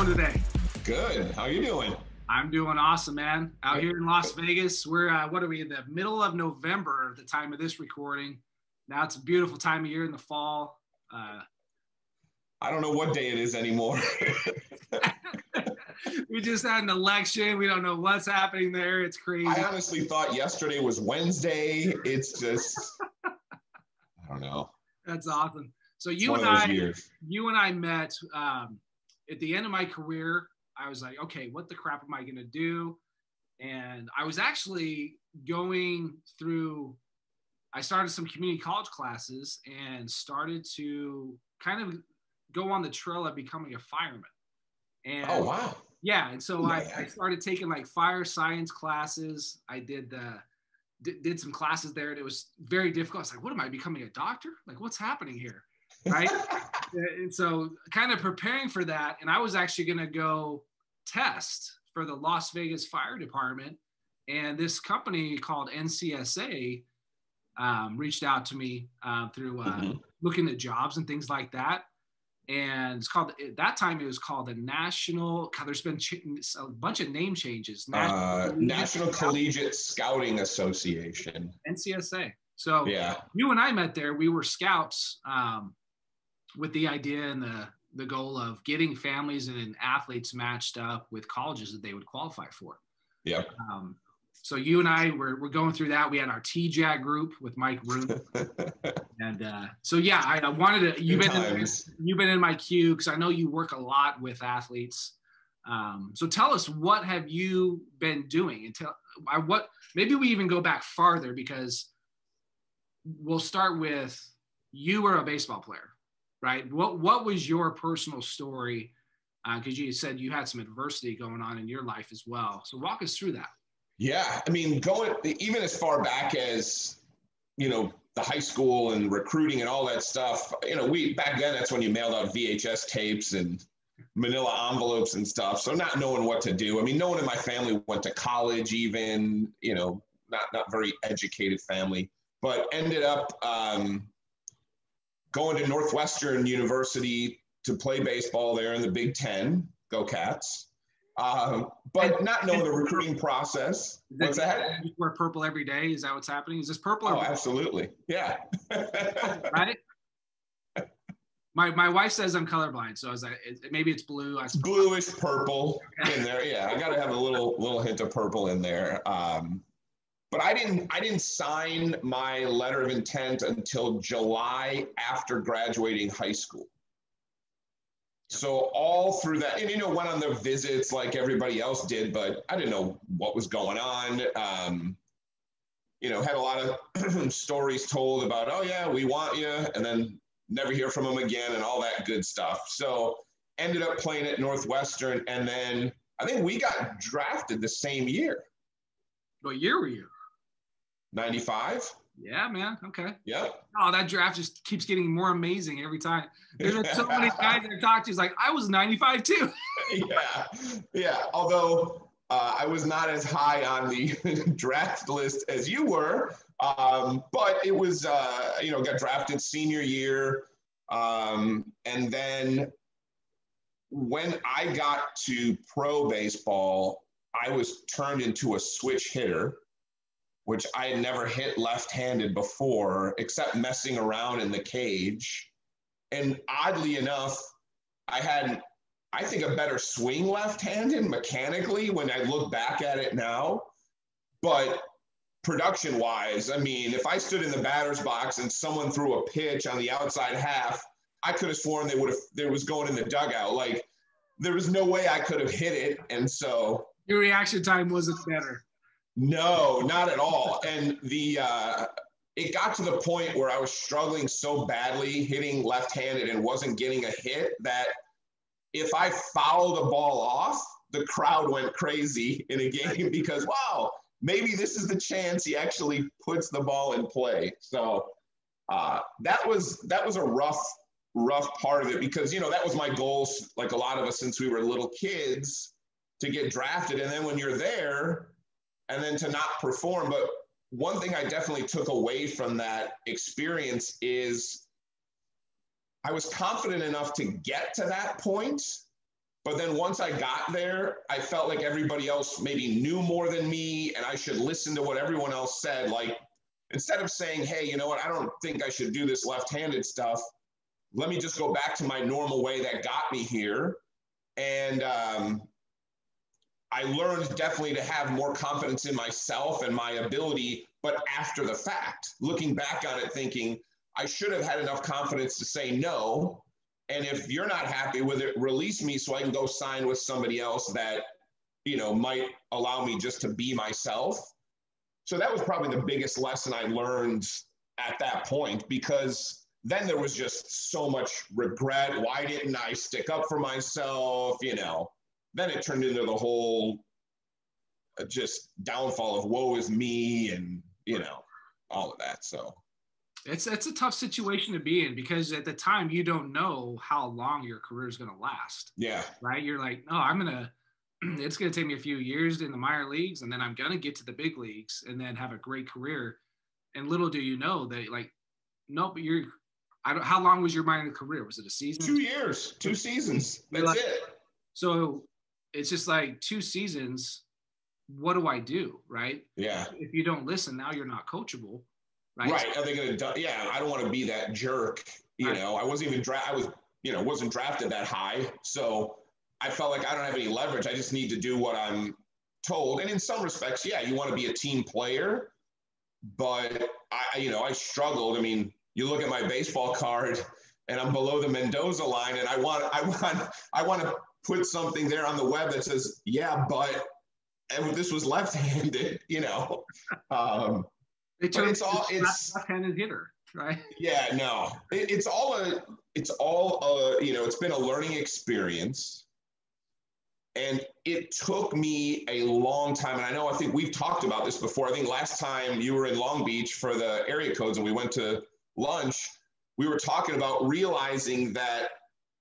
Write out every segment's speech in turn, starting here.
doing today? Good. How you doing? I'm doing awesome, man. Out here in Las Vegas. We're, what are we, in the middle of November at the time of this recording. Now it's a beautiful time of year in the fall. I don't know what day it is anymore. We just had an election. We don't know what's happening there. It's crazy. I honestly thought yesterday was Wednesday. It's just, I don't know. That's awesome. So It's you one and of those I, years. you and I met at the end of my career. I was like, okay, what the crap am I going to do? And I was actually going through, I started some community college classes and started to kind of go on the trail of becoming a fireman. And Oh, wow. yeah. And so I started taking like fire science classes. I did some classes there, and it was very difficult. I was like, what am I, becoming a doctor? Like, what's happening here? Right. And so kind of preparing for that. And I was actually going to go test for the Las Vegas Fire Department. And this company called NCSA reached out to me through looking at jobs and things like that. And it's called, at that time, it was called the National, God, there's been a bunch of name changes. National Collegiate Scouting Association. NCSA. So yeah, you and I met there. We were scouts with the idea and the goal of getting families and athletes matched up with colleges that they would qualify for. Yep. So you and I were going through that. We had our TJAG group with Mike Roon. And so, yeah, I wanted to, you've been in my queue because I know you work a lot with athletes. So tell us, what have you been doing? And maybe we even go back farther, because we'll start with, you were a baseball player, right? What was your personal story? Because you said you had some adversity going on in your life as well. So walk us through that. Yeah, I mean, going even as far back as, the high school and recruiting and all that stuff, back then, that's when you mailed out VHS tapes and manila envelopes and stuff. So not knowing what to do. I mean, no one in my family went to college even, not very educated family, but ended up going to Northwestern University to play baseball there in the Big Ten. Go Cats. But not knowing the recruiting process. What's that? You wear purple every day? Is that what's happening? Is this purple? Oh, absolutely. Yeah. Right? My wife says I'm colorblind, so I was like, maybe it's blue. It's bluish purple in there. Yeah, I got to have a little hint of purple in there. But I didn't sign my letter of intent until July after graduating high school. So all through that, and, went on the visits like everybody else did, but I didn't know what was going on. Had a lot of stories told about, oh yeah, we want you, and then never hear from them again and all that good stuff. So ended up playing at Northwestern, and then I think we got drafted the same year. What year were you? 95. Yeah, man. Okay. Yep. Oh, that draft just keeps getting more amazing every time. There's so many guys that I talked to. It's like, I was 95 too. Yeah. Although I was not as high on the draft list as you were, but it was, got drafted senior year. And then when I got to pro baseball, I was turned into a switch hitter, which I had never hit left-handed before, except messing around in the cage. And oddly enough, I had, I think, a better swing left-handed mechanically when I look back at it now. But production-wise, I mean, if I stood in the batter's box and someone threw a pitch on the outside half, I could have sworn they was going in the dugout. Like, there was no way I could have hit it. And so your reaction time wasn't better. No, not at all. And it got to the point where I was struggling so badly hitting left-handed and wasn't getting a hit that if I fouled a ball off, the crowd went crazy in a game because, wow, maybe this is the chance he actually puts the ball in play. So that was a rough part of it because, that was my goal, like a lot of us since we were little kids, to get drafted. And then when you're there, and then to not perform. But one thing I definitely took away from that experience is I was confident enough to get to that point, But then once I got there, I felt like everybody else maybe knew more than me and I should listen to what everyone else said. Like, instead of saying, hey, you know what, I don't think I should do this left-handed stuff. Let me just go back to my normal way that got me here. And I learned definitely to have more confidence in myself and my ability, but after the fact, looking back on it, thinking I should have had enough confidence to say no. And if you're not happy with it, release me so I can go sign with somebody else that, you know, might allow me just to be myself. So that was probably the biggest lesson I learned at that point, because then there was just so much regret. Why didn't I stick up for myself? You know, then it turned into the whole just downfall of woe is me and, you know, all of that. So it's a tough situation to be in, because at the time you don't know how long your career is going to last. Yeah. Right. You're like, oh, it's going to take me a few years in the minor leagues, and then I'm going to get to the big leagues and then have a great career. And little do you know that, like, nope, how long was your minor career? Was it a season? 2 years, 2 seasons. That's it. So it's just like 2 seasons. What do I do? Right. Yeah. If you don't listen, now you're not coachable. Right. Right. Are they going to, yeah, I don't want to be that jerk. You know, I wasn't even wasn't drafted that high. So I felt like I don't have any leverage. I just need to do what I'm told. And in some respects, yeah, you want to be a team player, but I struggled. I mean, you look at my baseball card and I'm below the Mendoza line, and I want to put something there on the web that says, yeah, but and this was left-handed, you know. It's left-handed hitter, right? Yeah, no, it's been a learning experience, and it took me a long time. And I think we've talked about this before. I think last time you were in Long Beach for the area codes and we went to lunch, we were talking about realizing that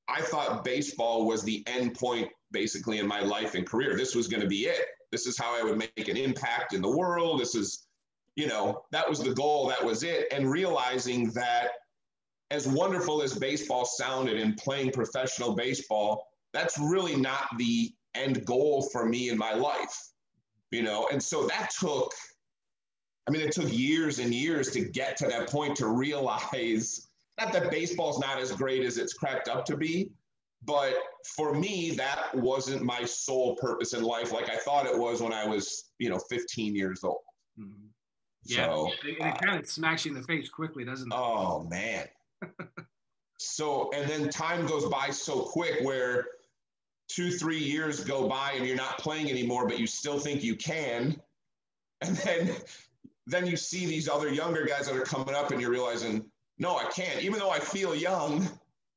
I thought baseball was the end point basically in my life and career. This was going to be it. This is how I would make an impact in the world. This is, that was the goal. That was it. And realizing that as wonderful as baseball sounded and playing professional baseball, that's really not the end goal for me in my life, And so it took years and years to get to that point, to realize not that baseball's not as great as it's cracked up to be, but for me, that wasn't my sole purpose in life like I thought it was when I was, 15 years old. Mm-hmm. Yeah, so, it kind of smacks you in the face quickly, doesn't it? Oh, man. So, and then time goes by so quick where 2-3 years go by and you're not playing anymore, but you still think you can. And then you see these other younger guys that are coming up and you're realizing, no, I can't. Even though I feel young,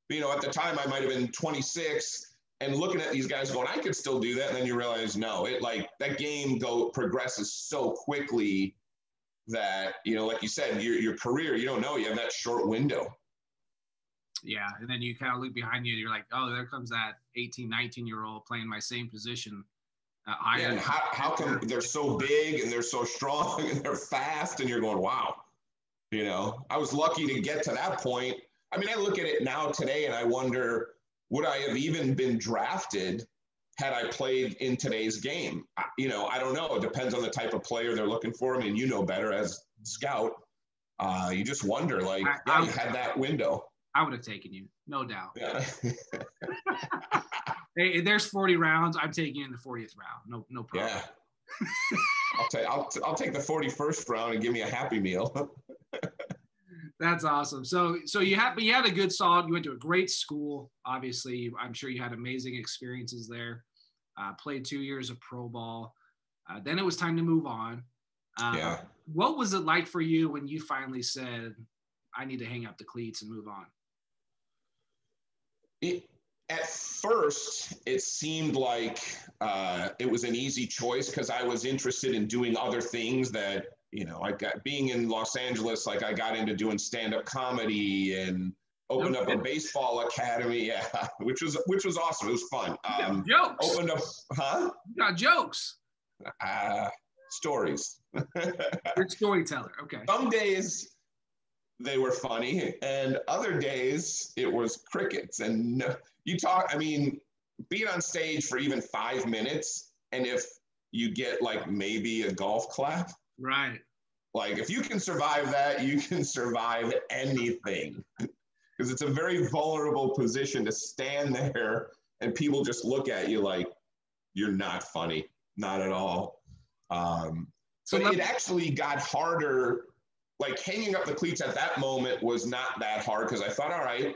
at the time I might have been 26 and looking at these guys going, I could still do that. And then you realize, no, that game progresses so quickly that, like you said, your career, you don't know, you have that short window. Yeah. And then you kind of look behind you and you're like, oh, there comes that 18, 19-year-old playing my same position. And how come they're so big and they're so strong and they're fast, and you're going, wow, I was lucky to get to that point. I mean, I look at it now today and I wonder, would I have even been drafted had I played in today's game? I don't know. It depends on the type of player they're looking for. I mean, better as scout. You just wonder, you had that window. I would have taken you, no doubt. Yeah. Hey, there's 40 rounds. I'm taking you in the 40th round. No problem. Yeah. I'll take the 41st round and give me a Happy Meal. That's awesome. So you had a good solid. You went to a great school. Obviously, I'm sure you had amazing experiences there. Played 2 years of pro ball. Then it was time to move on. Yeah. What was it like for you when you finally said, I need to hang up the cleats and move on? At first, it seemed like it was an easy choice because I was interested in doing other things that, being in Los Angeles, I got into doing stand-up comedy and opened up a baseball academy. Yeah, which was awesome. It was fun. Jokes. Opened up, huh? You got jokes. Stories. You're a storyteller. Okay. Some days they were funny, and other days it was crickets. And being on stage for even 5 minutes, and if you get like maybe a golf clap, right? Like if you can survive that, you can survive anything, because it's a very vulnerable position to stand there and people just look at you like you're not funny, not at all. But it actually got harder. Like hanging up the cleats at that moment was not that hard, because I thought, all right,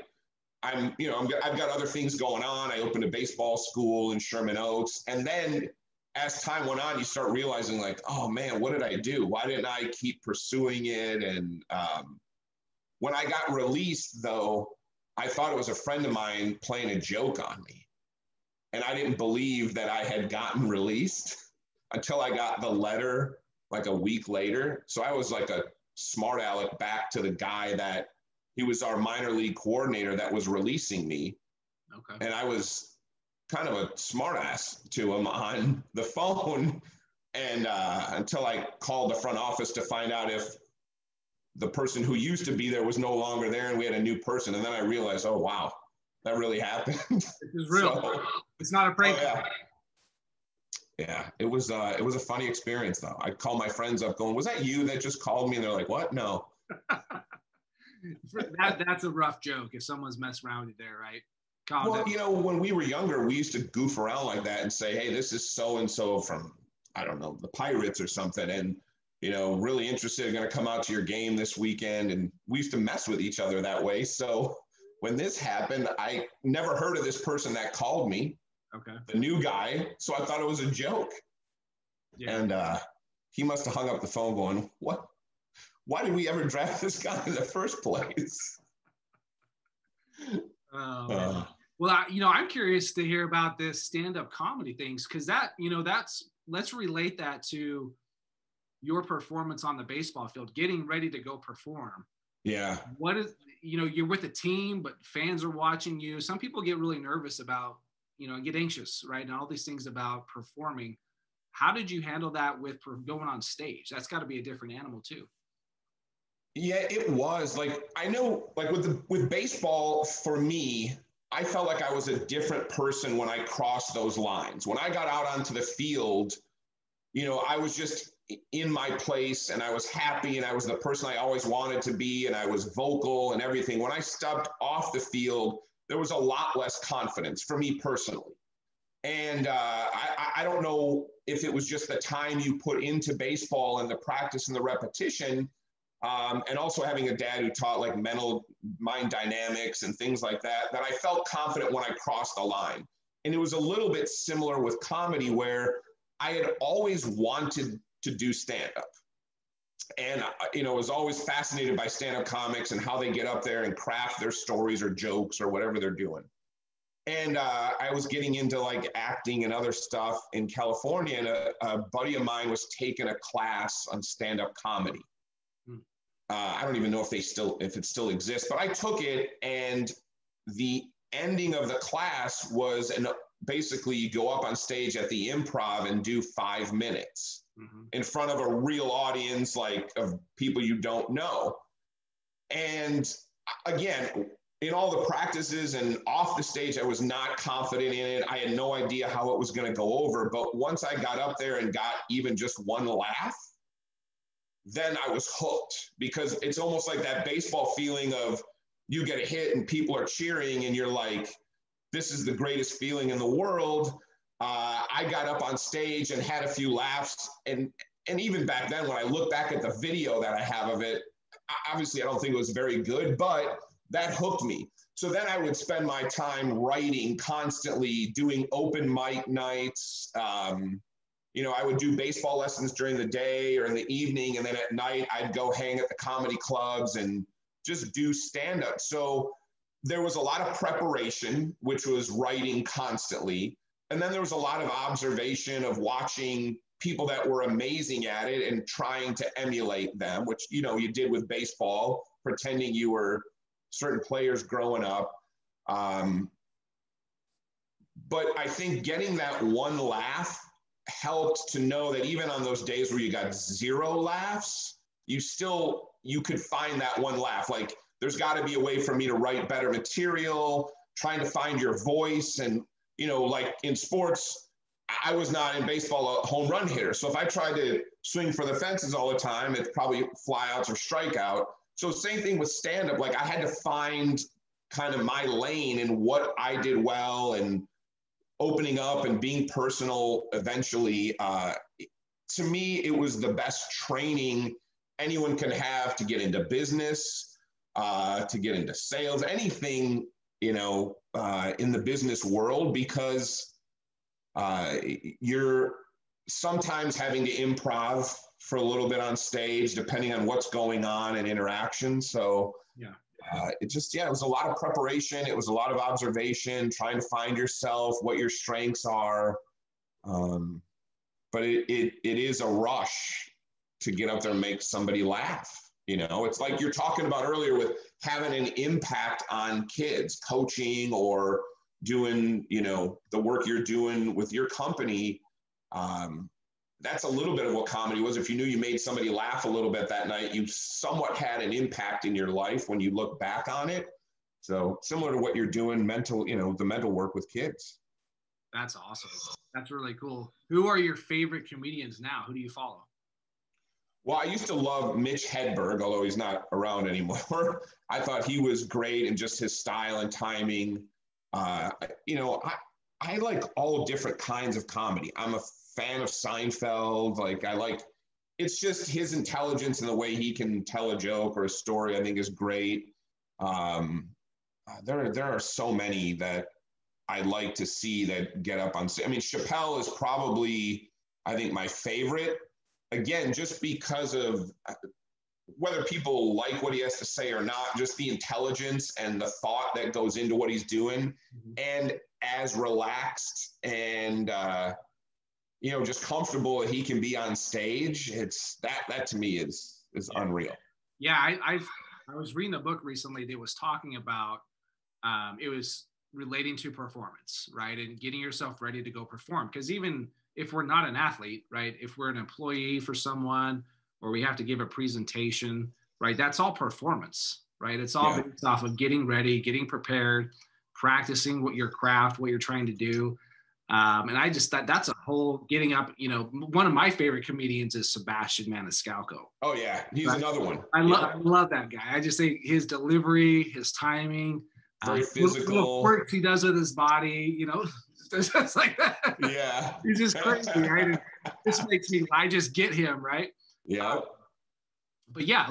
I've got other things going on. I opened a baseball school in Sherman Oaks. And then as time went on, you start realizing like, oh man, what did I do? Why didn't I keep pursuing it? And when I got released, though, I thought it was a friend of mine playing a joke on me. And I didn't believe that I had gotten released until I got the letter like a week later. So I was like a smart aleck back to the guy that he was our minor league coordinator that was releasing me. Okay. And I was kind of a smart ass to him on the phone. And until I called the front office to find out if the person who used to be there was no longer there and we had a new person. And then I realized, oh, wow, that really happened. It was real. So, it's not a prank. Oh, yeah, it was a funny experience, though. I'd call my friends up going, was that you that just called me? And they're like, what? No. That's a rough joke if someone's messing around with you there, right? Well, when we were younger, we used to goof around like that and say, hey, this is so-and-so from, I don't know, the Pirates or something. And, really interested, going to come out to your game this weekend. And we used to mess with each other that way. So when this happened, I never heard of this person that called me. Okay. The new guy. So I thought it was a joke. Yeah. And he must have hung up the phone going, what? Why did we ever draft this guy in the first place? Well, I'm curious to hear about this stand-up comedy things, because let's relate that to your performance on the baseball field, getting ready to go perform. Yeah. What is, you're with a team, but fans are watching you. Some people get really nervous about, get anxious, right? And all these things about performing. How did you handle that with going on stage? That's got to be a different animal too. Yeah, it was. Like, I know, like with baseball, for me, I felt like I was a different person when I crossed those lines. When I got out onto the field, I was just in my place and I was happy and I was the person I always wanted to be and I was vocal and everything. When I stepped off the field, there was a lot less confidence for me personally. And I don't know if it was just the time you put into baseball and the practice and the repetition, and also having a dad who taught like mental mind dynamics and things like that I felt confident when I crossed the line. And it was a little bit similar with comedy, where I had always wanted to do stand-up. And, was always fascinated by stand-up comics and how they get up there and craft their stories or jokes or whatever they're doing. And I was getting into like acting and other stuff in California, and a buddy of mine was taking a class on stand-up comedy. I don't even know if it still exists, but I took it, and the ending of the class was, basically you go up on stage at the Improv and do 5 minutes in front of a real audience, like of people you don't know. And again, in all the practices and off the stage, I was not confident in it. I had no idea how it was going to go over. But once I got up there and got even just one laugh, then I was hooked, because it's almost like that baseball feeling of you get a hit and people are cheering and you're like, this is the greatest feeling in the world. I got up on stage and had a few laughs. And even back then, when I look back at the video that I have of it, obviously I don't think it was very good, but that hooked me. So then I would spend my time writing constantly, doing open mic nights. I would do baseball lessons during the day or in the evening. And then at night, I'd go hang at the comedy clubs and just do stand-up. So there was a lot of preparation, which was writing constantly. And then there was a lot of observation of watching people that were amazing at it and trying to emulate them, which, you did with baseball, pretending you were certain players growing up. But I think getting that one laugh helped to know that even on those days where you got 0 laughs, you could find that one laugh. Like, there's got to be a way for me to write better material, trying to find your voice. And like in sports, I was not in baseball a home run hitter. So if I tried to swing for the fences all the time, it's probably flyouts or strikeout. So same thing with stand-up. Like I had to find kind of my lane and what I did well, and opening up and being personal eventually. To me, it was the best training anyone can have to get into business, to get into sales, anything, in the business world, because you're sometimes having to improv for a little bit on stage, depending on what's going on and interaction. So Yeah. It was a lot of preparation. It was a lot of observation, trying to find yourself, what your strengths are. But it is a rush to get up there and make somebody laugh. It's like you're talking about earlier with having an impact on kids, coaching or doing, the work you're doing with your company. That's a little bit of what comedy was. If you knew you made somebody laugh a little bit that night, you somewhat had an impact in your life when you look back on it. So similar to what you're doing, the mental work with kids. That's awesome. That's really cool. Who are your favorite comedians now? Who do you follow? Well, I used to love Mitch Hedberg, although he's not around anymore. I thought he was great in just his style and timing. I like all different kinds of comedy. I'm a fan of Seinfeld. It's just his intelligence and the way he can tell a joke or a story, I think is great. There are so many that I like to see that get up on stage. I mean, Chappelle is probably, I think, my favorite. Again, just because of whether people like what he has to say or not, just the intelligence and the thought that goes into what he's doing, and as relaxed and just comfortable that he can be on stage. It's that to me is unreal. Yeah, I was reading a book recently that was talking about it was relating to performance, right? And getting yourself ready to go perform. Because even if we're not an athlete, right? If we're an employee for someone, or we have to give a presentation, right? That's all performance, right? It's all based off of getting ready, getting prepared, practicing what your craft, what you're trying to do. And I just thought that's a whole getting up, one of my favorite comedians is Sebastian Maniscalco. Oh yeah. He's another one. I love that guy. I just think his delivery, his timing, very physical. Little quirks he does with his body, just like that. Yeah. He's just crazy, right? This makes me, I just get him, right? Yeah. But yeah,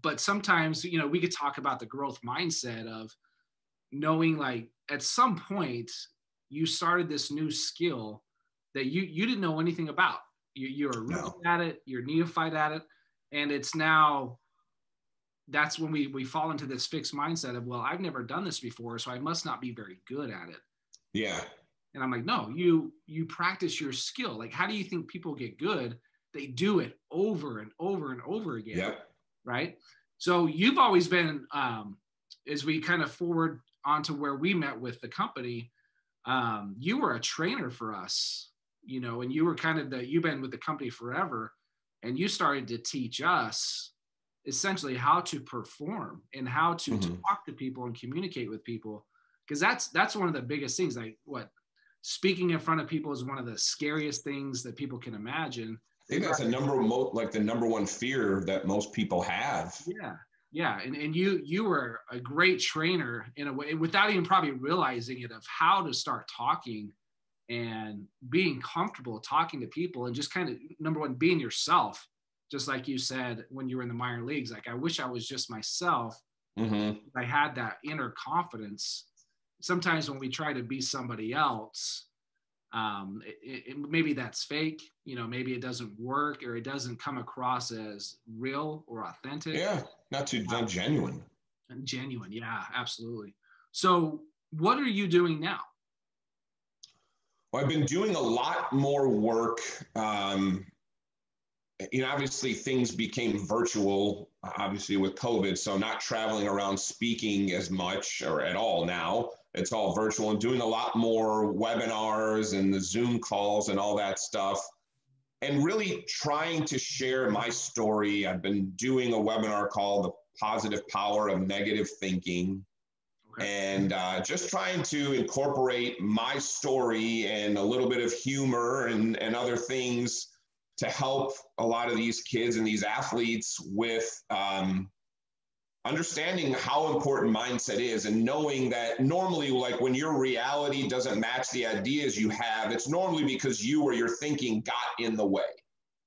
but sometimes, we could talk about the growth mindset of knowing at some point you started this new skill that you didn't know anything about. You're a rookie at it, you're neophyte at it. And it's now, that's when we fall into this fixed mindset of, well, I've never done this before, so I must not be very good at it. Yeah. And I'm like, no, you practice your skill. How do you think people get good? They do it over and over and over again. Yep. Right. So you've always been, as we kind of forward onto where we met with the company, you were a trainer for us, and you were you've been with the company forever, and you started to teach us essentially how to perform and how to talk to people and communicate with people. Because that's one of the biggest things. Speaking in front of people is one of the scariest things that people can imagine. I think that's the number one fear that most people have. Yeah. And you were a great trainer in a way, without even probably realizing it, of how to start talking and being comfortable talking to people, and just kind of, number one, being yourself. Just like you said, when you were in the minor leagues, I wish I was just myself. I had that inner confidence. Sometimes when we try to be somebody else, maybe that's fake, maybe it doesn't work, or it doesn't come across as real or authentic. Yeah, not genuine. Genuine, yeah, absolutely. So what are you doing now? Well, I've been doing a lot more work. Obviously things became virtual, obviously with COVID, so not traveling around speaking as much or at all now. It's all virtual, and doing a lot more webinars and the Zoom calls and all that stuff, and really trying to share my story. I've been doing a webinar called The Positive Power of Negative Thinking. And just trying to incorporate my story and a little bit of humor and other things to help a lot of these kids and these athletes with understanding how important mindset is, and knowing that normally, like when your reality doesn't match the ideas you have, it's normally because you or your thinking got in the way.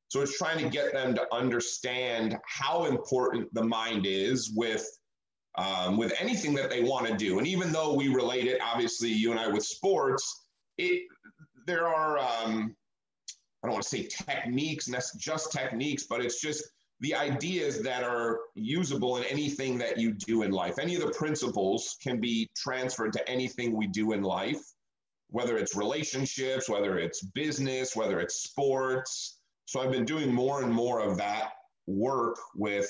So it's trying to get them to understand how important the mind is with anything that they want to do. And even though we relate it, obviously, you and I, with sports, there are, I don't want to say techniques, and that's just techniques, but it's just the ideas that are usable in anything that you do in life. Any of the principles can be transferred to anything we do in life, whether it's relationships, whether it's business, whether it's sports. So I've been doing more and more of that work with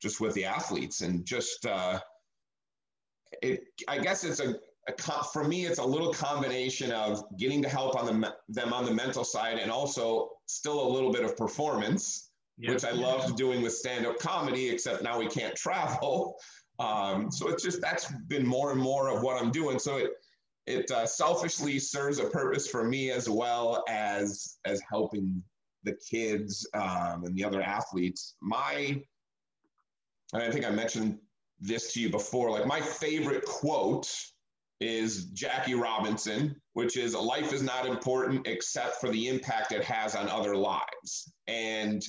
just with the athletes, and just I guess it's for me, it's a little combination of getting to help on them on the mental side, and also still a little bit of performance, which I loved doing with stand-up comedy, except now we can't travel. So it's just, that's been more and more of what I'm doing. So it selfishly serves a purpose for me, as well as helping the kids and the other athletes. And I think I mentioned this to you before, like my favorite quote is Jackie Robinson, which is, life is not important except for the impact it has on other lives. And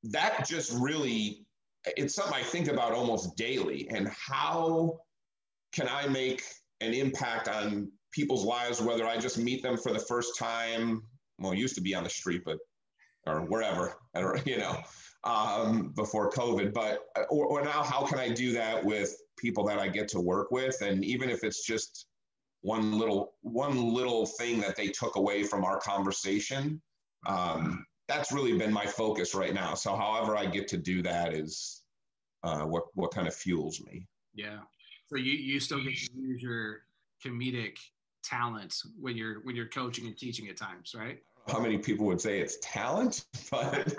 that just really, it's something I think about almost daily. And how can I make an impact on people's lives, whether I just meet them for the first time, well, it used to be on the street, or wherever, before COVID, but or now, how can I do that with people that I get to work with? And even if it's just one little thing that they took away from our conversation, that's really been my focus right now. So however I get to do that is what kind of fuels me. Yeah. So you still get to use your comedic talent when you're coaching and teaching at times, right? How many people would say it's talent, but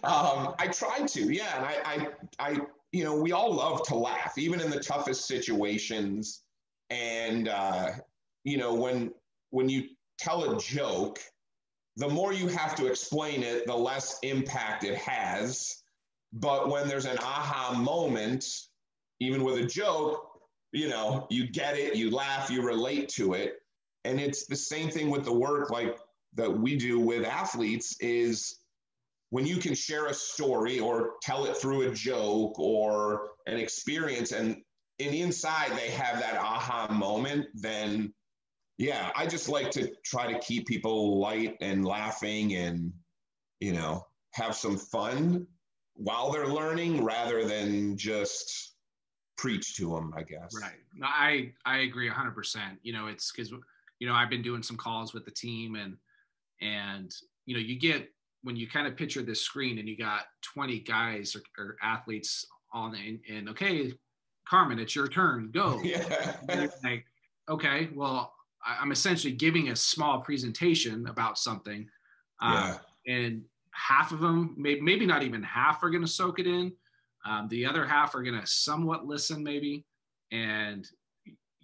I try to, yeah. And I, we all love to laugh, even in the toughest situations. And, when you tell a joke, the more you have to explain it, the less impact it has. But when there's an aha moment, even with a joke, you get it, you laugh, you relate to it. And it's the same thing with the work, like, that we do with athletes, is when you can share a story or tell it through a joke or an experience, and inside they have that aha moment, then I just like to try to keep people light and laughing and, have some fun while they're learning, rather than just preach to them, I guess. Right. No, I agree 100%. It's because, I've been doing some calls with the team, and you get, when you kind of picture this screen and you got 20 guys or athletes on, and okay, Carmen, it's your turn, go. Yeah. Like, okay, well, I'm essentially giving a small presentation about something. And half of them, maybe not even half, are going to soak it in. The other half are going to somewhat listen, maybe. And,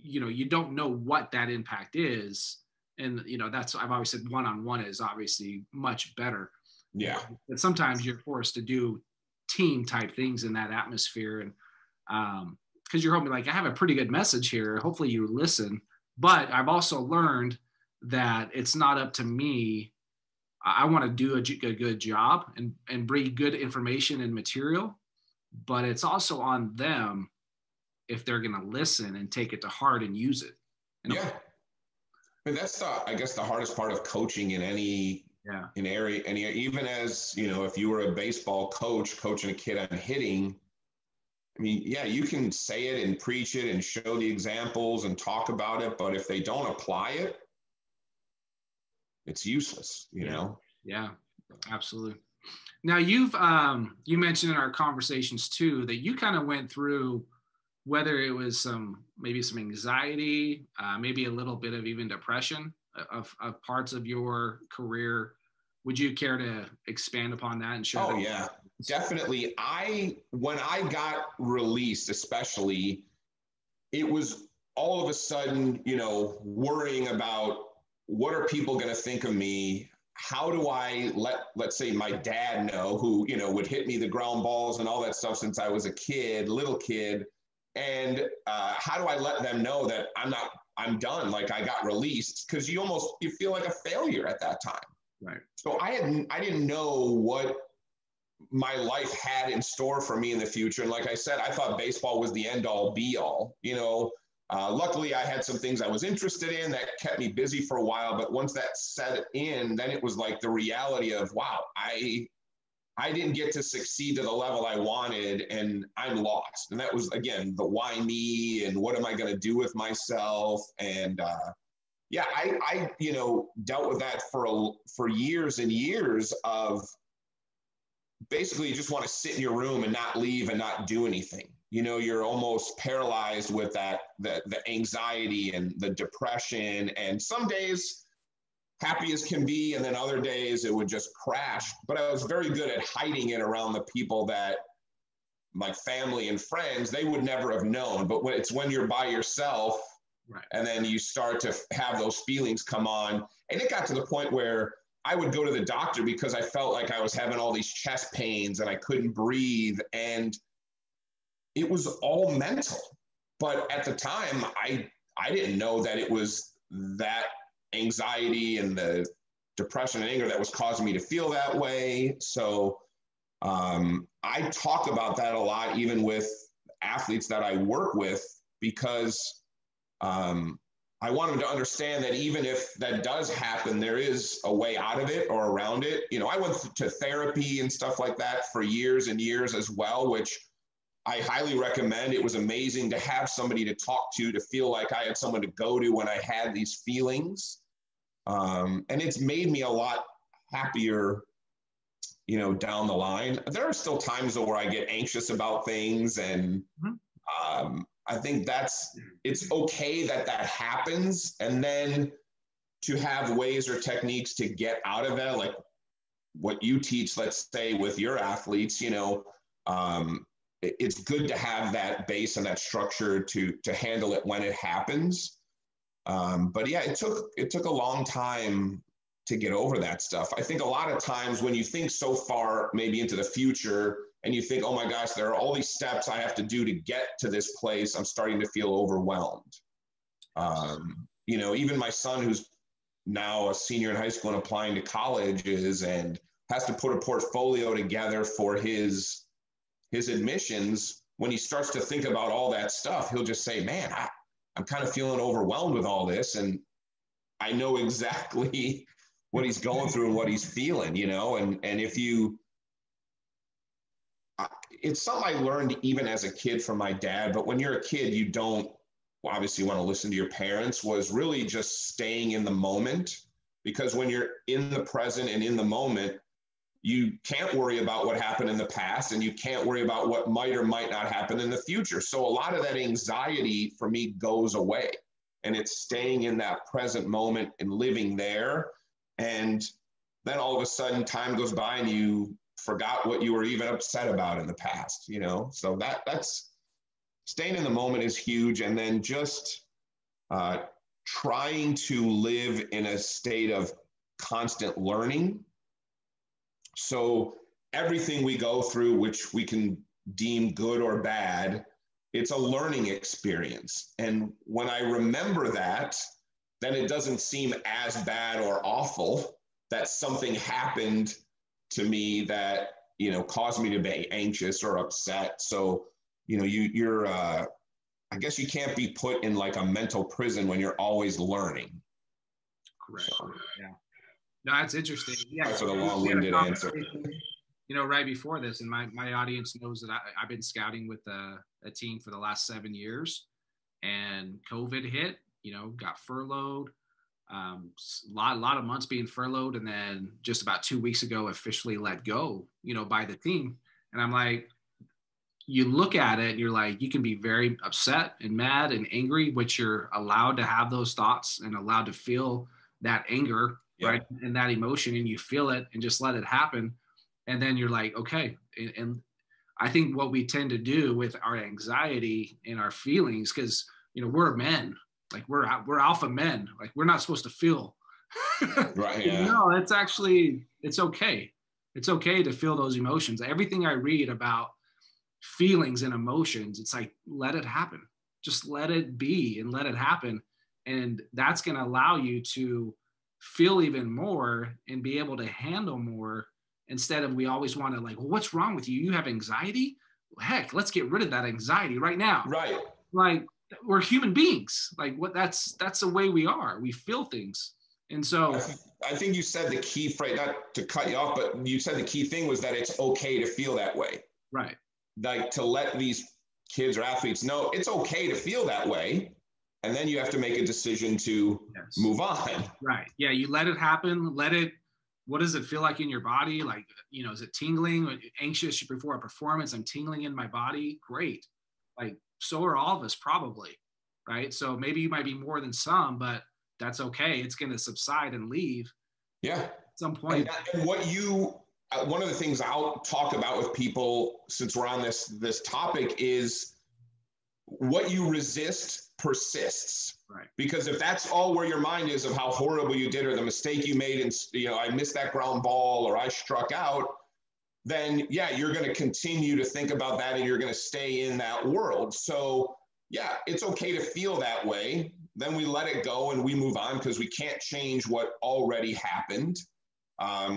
you don't know what that impact is. And, that's, I've always said, one-on-one is obviously much better. Yeah. But sometimes you're forced to do team type things in that atmosphere. And because you're hoping, like, I have a pretty good message here, hopefully you listen. But I've also learned that it's not up to me. I want to do a good job and bring good information and material, but it's also on them if they're going to listen and take it to heart and use it. And that's I guess the hardest part of coaching in any area. And even as, if you were a baseball coach coaching a kid on hitting, I mean, you can say it and preach it and show the examples and talk about it, but if they don't apply it, it's useless, know? Yeah, absolutely. Now you mentioned in our conversations too, that you kind of went through, whether it was maybe some anxiety, maybe a little bit of even depression of parts of your career. Would you care to expand upon that and share? Oh, yeah, definitely. When I got released, especially, it was all of a sudden, you know, worrying about what are people going to think of me? How do I let's say my dad know, who, you know, would hit me the ground balls and all that stuff since I was a kid, little kid. And how do I let them know that I'm done, like I got released? Because you feel like a failure at that time. Right. So I didn't know what my life had in store for me in the future. And like I said, I thought baseball was the end all be all, you know. Luckily, I had some things I was interested in that kept me busy for a while. But once that set in, then it was like the reality of, wow, I didn't get to succeed to the level I wanted, and I'm lost. And that was, again, the why me and what am I going to do with myself? And yeah, I you know, dealt with that for years and years of basically you just want to sit in your room and not leave and not do anything. You know, you're almost paralyzed with that, the anxiety and the depression. And some days happy as can be, and then other days it would just crash. But I was very good at hiding it around the people that, like family and friends, they would never have known. But it's when you're by yourself, right, and then you start to have those feelings come on. And it got to the point where I would go to the doctor because I felt like I was having all these chest pains and I couldn't breathe. And it was all mental. But at the time, I didn't know that it was that anxiety and the depression and anger that was causing me to feel that way. So I talk about that a lot, even with athletes that I work with, because I want them to understand that even if that does happen, there is a way out of it or around it. You know, I went to therapy and stuff like that for years and years as well, which I highly recommend. It was amazing to have somebody to talk to feel like I had someone to go to when I had these feelings. And it's made me a lot happier, you know, down the line. There are still times though where I get anxious about things, and I think it's okay that happens. And then to have ways or techniques to get out of that, like what you teach, let's say with your athletes, you know, it's good to have that base and that structure to handle it when it happens. But yeah, it took a long time to get over that stuff. I think a lot of times when you think so far, maybe into the future, and you think, oh my gosh, there are all these steps I have to do to get to this place, I'm starting to feel overwhelmed. You know, even my son, who's now a senior in high school and applying to colleges and has to put a portfolio together for his admissions, when he starts to think about all that stuff, he'll just say, man, I'm kind of feeling overwhelmed with all this. And I know exactly what he's going through and what he's feeling, you know. And if you, it's something I learned even as a kid from my dad, but when you're a kid, you don't obviously want to listen to your parents, was really just staying in the moment. Because when you're in the present and in the moment, you can't worry about what happened in the past, and you can't worry about what might or might not happen in the future. So a lot of that anxiety for me goes away, and it's staying in that present moment and living there. And then all of a sudden time goes by and you forgot what you were even upset about in the past, you know? So that's staying in the moment is huge. And then just trying to live in a state of constant learning. So everything we go through, which we can deem good or bad, it's a learning experience. And when I remember that, then it doesn't seem as bad or awful that something happened to me that, you know, caused me to be anxious or upset. So, you know, you're I guess you can't be put in like a mental prison when you're always learning. Correct. So, yeah. No, that's interesting. Yeah. That's a long-winded answer. You know, right before this, and my audience knows that I've been scouting with a team for the last 7 years, and COVID hit, you know, got furloughed, a lot of months being furloughed. And then just about 2 weeks ago, officially let go, you know, by the team. And I'm like, you look at it and you're like, you can be very upset and mad and angry, which you're allowed to have those thoughts and allowed to feel that anger, yeah, right? And that emotion, and you feel it and just let it happen. And then you're like, okay. And I think what we tend to do with our anxiety and our feelings, because we're men, like we're alpha men, like we're not supposed to feel. Right. Yeah. No, it's okay. It's okay to feel those emotions. Everything I read about feelings and emotions, it's like, let it happen. Just let it be and let it happen. And that's going to allow you to feel even more and be able to handle more, instead of we always want to like, well, what's wrong with you? You have anxiety? Heck, let's get rid of that anxiety right now. Right. Like, we're human beings. Like, what that's the way we are. We feel things. And so I think you said the key phrase, not to cut you off, but you said the key thing was that it's okay to feel that way. right. Like, to let these kids or athletes know it's okay to feel that way. And then you have to make a decision to move on. Right. Yeah. You let it happen. What does it feel like in your body? Like, is it tingling? Anxious before a performance? I'm tingling in my body. Great. Like, so are all of us probably. Right. So maybe you might be more than some, but that's okay. It's going to subside and leave. Yeah. At some point. And one of the things I'll talk about with people, since we're on this topic, is what you resist persists. Right. Because if that's all where your mind is of how horrible you did or the mistake you made, and I missed that ground ball or I struck out, then yeah, you're going to continue to think about that and you're going to stay in that world. So yeah, it's okay to feel that way. Then we let it go and we move on, because we can't change what already happened.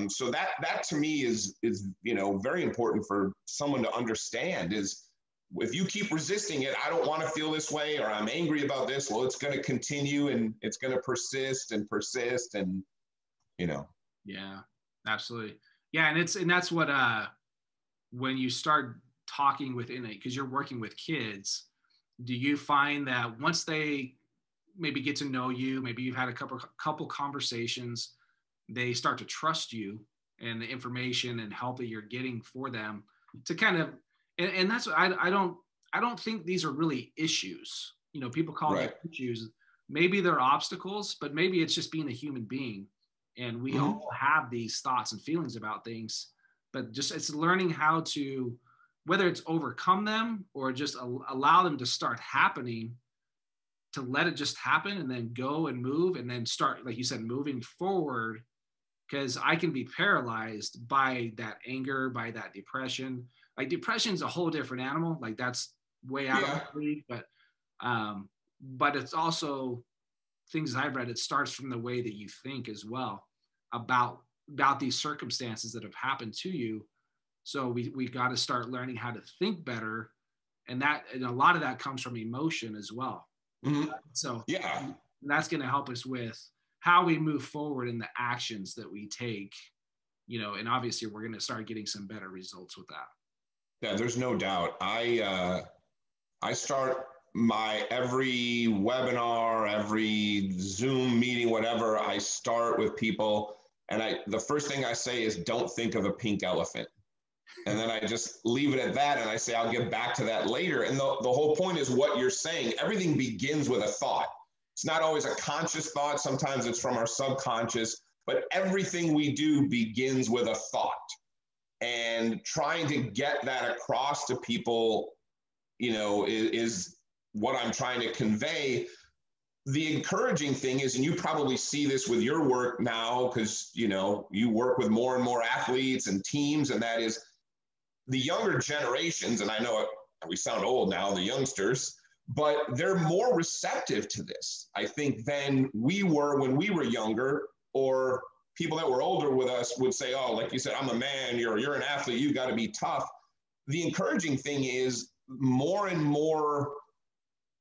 So that to me is very important for someone to understand, is if you keep resisting it, I don't want to feel this way, or I'm angry about this. Well, it's going to continue and it's going to persist and persist, and Yeah, absolutely. Yeah. And that's what, when you start talking within it, because you're working with kids, do you find that once they maybe get to know you, maybe you've had a couple conversations, they start to trust you and the information and help that you're getting for them to kind of, and that's what I don't think these are really issues. People call them issues. Maybe they're obstacles, but maybe it's just being a human being. And we all have these thoughts and feelings about things, but just it's learning how to, whether it's overcome them or just allow them to start happening, to let it just happen and then go and move and then start, like you said, moving forward. Because I can be paralyzed by that anger, by that depression. Like, depression is a whole different animal. Like, that's way out of the league. But it's also things I've read. It starts from the way that you think as well about these circumstances that have happened to you. So we got to start learning how to think better, and a lot of that comes from emotion as well. Mm-hmm. So yeah, that's going to help us with how we move forward in the actions that we take, and obviously we're going to start getting some better results with that. Yeah, there's no doubt. I start my every webinar, every Zoom meeting, whatever, I start with people, and the first thing I say is, don't think of a pink elephant. And then I just leave it at that, and I say, I'll get back to that later. And the whole point is what you're saying. Everything begins with a thought. It's not always a conscious thought. Sometimes it's from our subconscious, but everything we do begins with a thought. And trying to get that across to people, is what I'm trying to convey. The encouraging thing is, and you probably see this with your work now, because, you work with more and more athletes and teams, and that is the younger generations, and I know we sound old now, the youngsters, but they're more receptive to this, I think, than we were when we were younger, or people that were older with us would say, oh, like you said, I'm a man, you're an athlete, you got to be tough. The encouraging thing is more and more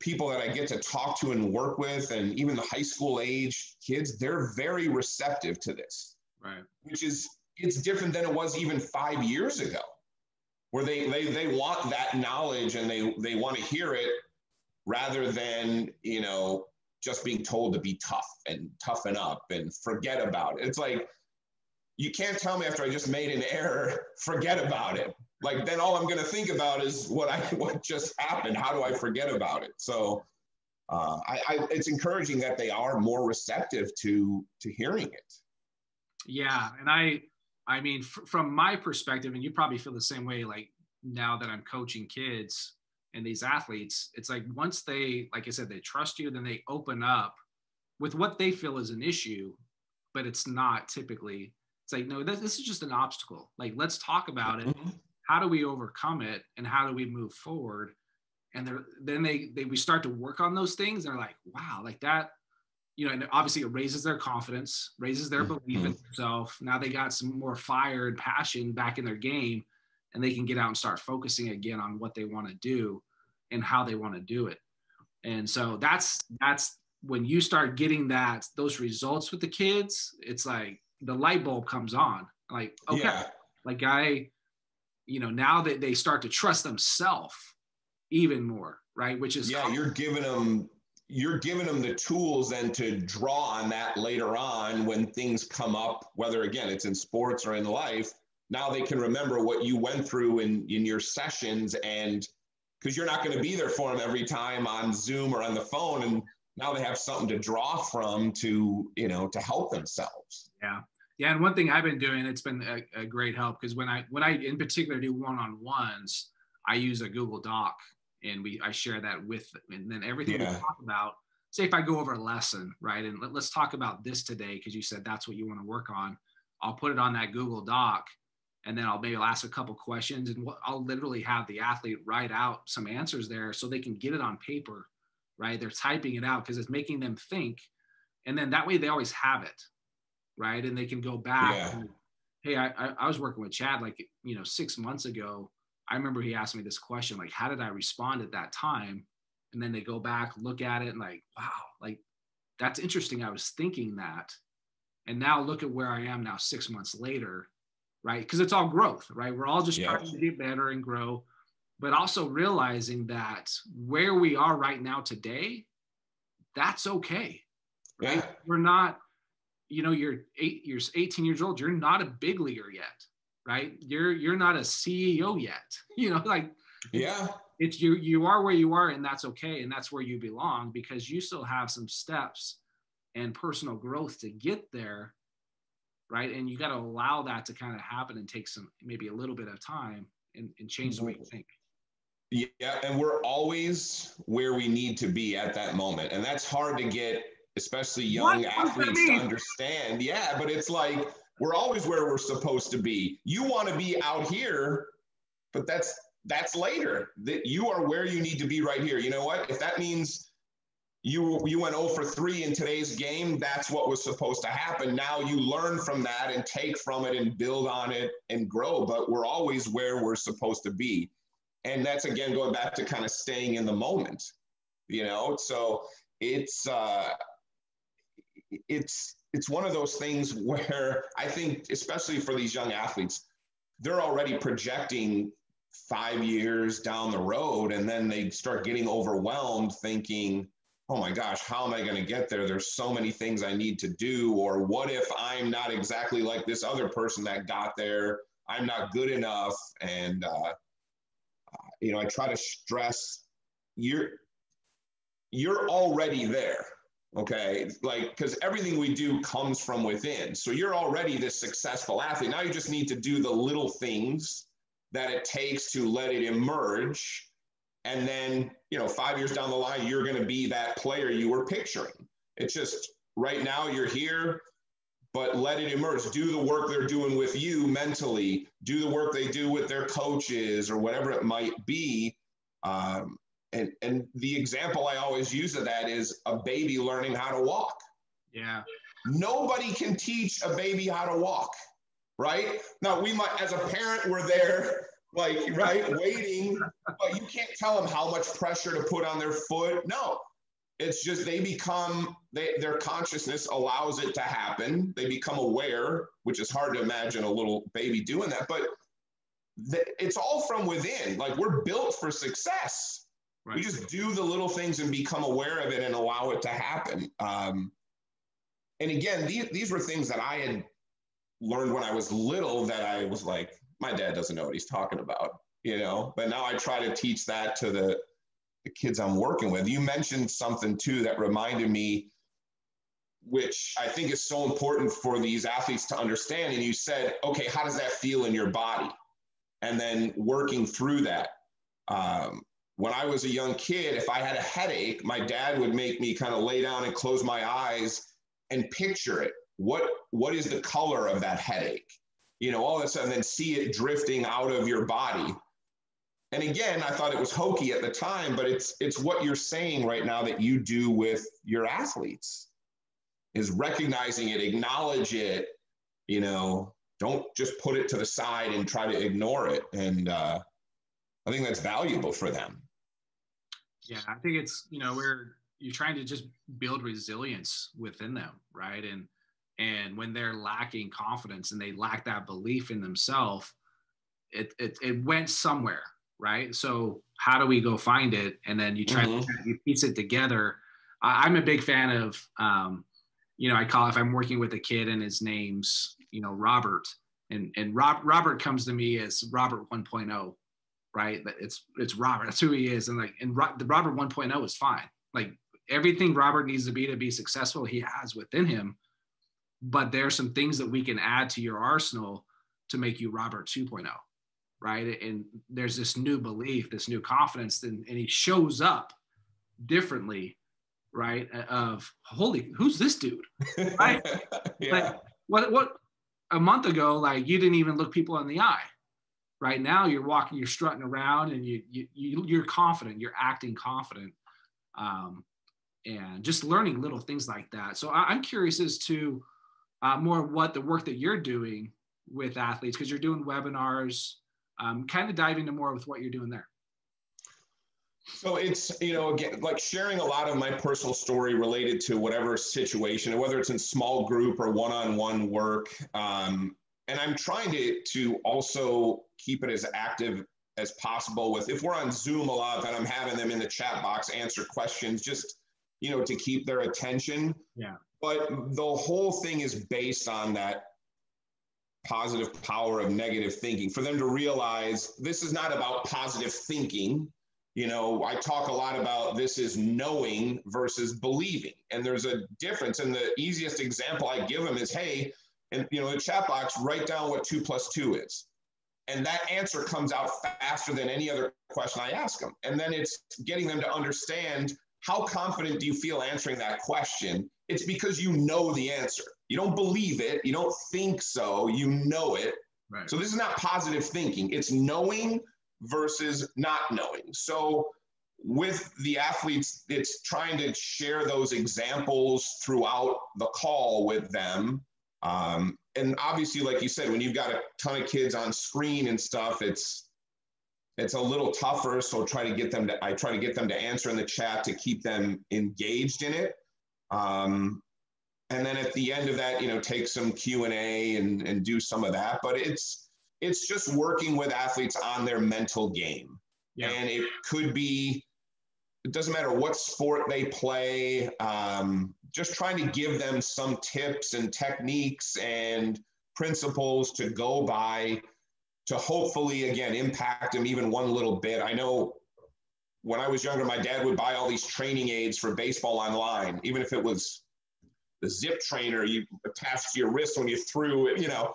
people that I get to talk to and work with, and even the high school age kids, they're very receptive to this. Right. It's different than it was even 5 years ago, where they want that knowledge and they want to hear it, rather than, just being told to be tough and toughen up and forget about it. It's like, you can't tell me after I just made an error, forget about it. Like, then all I'm going to think about is what just happened. How do I forget about it? So it's encouraging that they are more receptive to hearing it. Yeah. And I mean, from my perspective, and you probably feel the same way, like now that I'm coaching kids, And these athletes, it's like once they, like I said, they trust you, then they open up with what they feel is an issue, but it's not typically. It's like, no, this is just an obstacle. Like, let's talk about it. Mm-hmm. How do we overcome it, and how do we move forward? And then we start to work on those things. And they're like, wow, like that, you know, and obviously it raises their confidence, raises their belief in themselves. Now they got some more fire and passion back in their game, and they can get out and start focusing again on what they want to do and how they want to do it. And so that's when you start getting those results with the kids, it's like the light bulb comes on. Like, okay, like now that they start to trust themselves even more, right? Which is you're giving them the tools then to draw on that later on when things come up, whether again it's in sports or in life. Now they can remember what you went through in your sessions, and because you're not going to be there for them every time on Zoom or on the phone, and now they have something to draw from to help themselves. Yeah. And one thing I've been doing, it's been a great help, because when I in particular do one-on-ones, I use a Google Doc, and I share that with them. And then everything we talk about, say if I go over a lesson, right, and let's talk about this today, because you said that's what you want to work on, I'll put it on that Google Doc, and then I'll ask a couple questions, and I'll literally have the athlete write out some answers there so they can get it on paper, right? They're typing it out because it's making them think. And then that way they always have it, right? And they can go back. Yeah. And, hey, I was working with Chad 6 months ago. I remember he asked me this question, like, how did I respond at that time? And then they go back, look at it, and like, wow, like, that's interesting. I was thinking that. And now look at where I am now 6 months later, right? Because it's all growth, right? We're all just trying to get better and grow, but also realizing that where we are right now today, that's okay, right? Yeah. We're not, you're 18 years old. You're not a big leaguer yet, right? You're not a CEO yet, it's you are where you are, and that's okay. And that's where you belong, because you still have some steps and personal growth to get there, right? And you got to allow that to kind of happen and take maybe a little bit of time and change the way you think. Yeah, and we're always where we need to be at that moment. And that's hard to get, especially young athletes to understand. Yeah, but it's like, we're always where we're supposed to be. You want to be out here, but that's later. That you are where you need to be right here. You know what? If that means you went 0 for 3 in today's game, that's what was supposed to happen. Now you learn from that and take from it and build on it and grow, but we're always where we're supposed to be. And that's, again, going back to kind of staying in the moment, so it's one of those things where I think, especially for these young athletes, they're already projecting 5 years down the road, and then they start getting overwhelmed thinking, oh my gosh, how am I going to get there? There's so many things I need to do. Or what if I'm not exactly like this other person that got there? I'm not good enough. And, I try to stress you're already there. Okay. Like, because everything we do comes from within. So you're already this successful athlete. Now you just need to do the little things that it takes to let it emerge. And then, 5 years down the line, you're going to be that player you were picturing. It's just right now you're here, but let it emerge. Do the work they're doing with you mentally. Do the work they do with their coaches or whatever it might be. And the example I always use of that is a baby learning how to walk. Yeah. Nobody can teach a baby how to walk, right? Now, we might, as a parent, we're there, waiting, but you can't tell them how much pressure to put on their foot. No, it's just their consciousness allows it to happen. They become aware, which is hard to imagine a little baby doing that, but it's all from within. Like, we're built for success. Right. We just do the little things and become aware of it and allow it to happen. And again, these were things that I had learned when I was little, that I was like, my dad doesn't know what he's talking about, but now I try to teach that to the kids I'm working with. You mentioned something too that reminded me, which I think is so important for these athletes to understand. And you said, okay, how does that feel in your body? And then working through that. when I was a young kid, if I had a headache, my dad would make me kind of lay down and close my eyes and picture it. What is the color of that headache? You know, all of a sudden, then see it drifting out of your body. And again, I thought it was hokey at the time, but it's what you're saying right now that you do with your athletes, is recognizing it, acknowledge it, you know, don't just put it to the side and try to ignore it. And I think that's valuable for them. Yeah, I think it's, you know, you're trying to just build resilience within them, right? And when they're lacking confidence and they lack that belief in themselves, it went somewhere, right? So how do we go find it? And then you try you piece it together. I'm a big fan of, you know, I call, if I'm working with a kid and his name's, you know, Robert, and Robert comes to me as Robert 1.0, right? But it's Robert, that's who he is. And the Robert 1.0 is fine. Like everything Robert needs to be successful, he has within him. But there are some things that we can add to your arsenal to make you Robert 2.0, right? And there's this new belief, this new confidence, and he shows up differently, right? Of, holy, who's this dude, right? Yeah. Like, what a month ago, like you didn't even look people in the eye. Right now, you're walking, you're strutting around, and you're confident, you're acting confident, and just learning little things like that. So I'm curious as to more what the work that you're doing with athletes, because you're doing webinars, kind of dive into more with what you're doing there. So it's, you know, again, like sharing a lot of my personal story related to whatever situation, whether it's in small group or one-on-one work. And I'm trying to also keep it as active as possible with, if we're on Zoom a lot, then I'm having them in the chat box, answer questions, just, you know, to keep their attention. Yeah. But the whole thing is based on that positive power of negative thinking, for them to realize this is not about positive thinking. You know, I talk a lot about this is knowing versus believing. And there's a difference. And the easiest example I give them is, hey, and, you know, in the chat box, write down what 2 + 2 is. And that answer comes out faster than any other question I ask them. And then it's getting them to understand, how confident do you feel answering that question? It's because you know the answer. You don't believe it. You don't think so. You know it. Right. So this is not positive thinking. It's knowing versus not knowing. So with the athletes, it's trying to share those examples throughout the call with them. And obviously, like you said, when you've got a ton of kids on screen and stuff, it's a little tougher. So I try to get them to answer in the chat to keep them engaged in it. And then at the end of that, you know, take some Q&A and do some of that. But it's just working with athletes on their mental game. Yeah. And it could be, it doesn't matter what sport they play, just trying to give them some tips and techniques and principles to go by to hopefully, again, impact them even one little bit. I know when I was younger, my dad would buy all these training aids for baseball online, even if it was the zip trainer you attached to your wrist when you threw it, you know.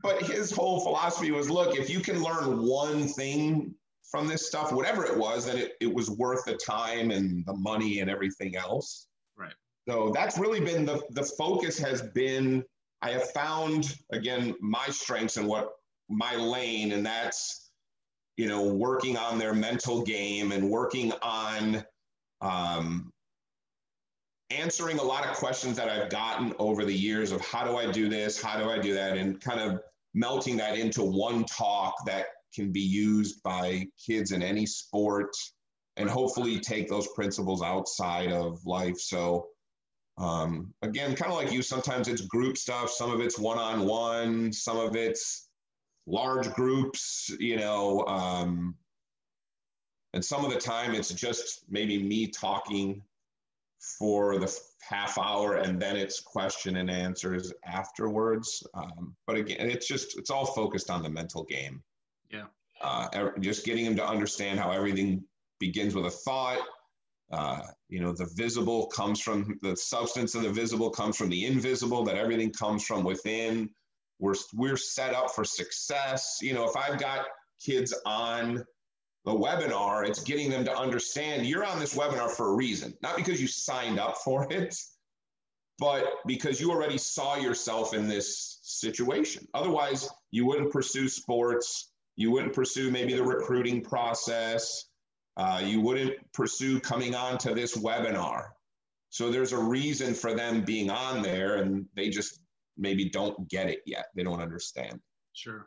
But his whole philosophy was, look, if you can learn one thing from this stuff, whatever it was, then it was worth the time and the money and everything else. Right. So that's really been the focus has been, I have found, again, my strengths and what my lane, and that's, you know, working on their mental game and working on answering a lot of questions that I've gotten over the years of how do I do this, how do I do that, and kind of melting that into one talk that can be used by kids in any sport and hopefully take those principles outside of life. So again, kind of like you, sometimes it's group stuff, some of it's one-on-one, some of it's large groups, you know, and some of the time it's just maybe me talking for the half hour and then it's question and answers afterwards. But again, it's all focused on the mental game. Yeah. Just getting them to understand how everything begins with a thought. You know, the visible comes from the substance, and the visible comes from the invisible, that everything comes from within. We're set up for success. You know, if I've got kids on the webinar, it's getting them to understand you're on this webinar for a reason, not because you signed up for it, but because you already saw yourself in this situation. Otherwise, you wouldn't pursue sports. You wouldn't pursue maybe the recruiting process. You wouldn't pursue coming on to this webinar. So there's a reason for them being on there, and they just maybe don't get it yet. They don't understand. Sure.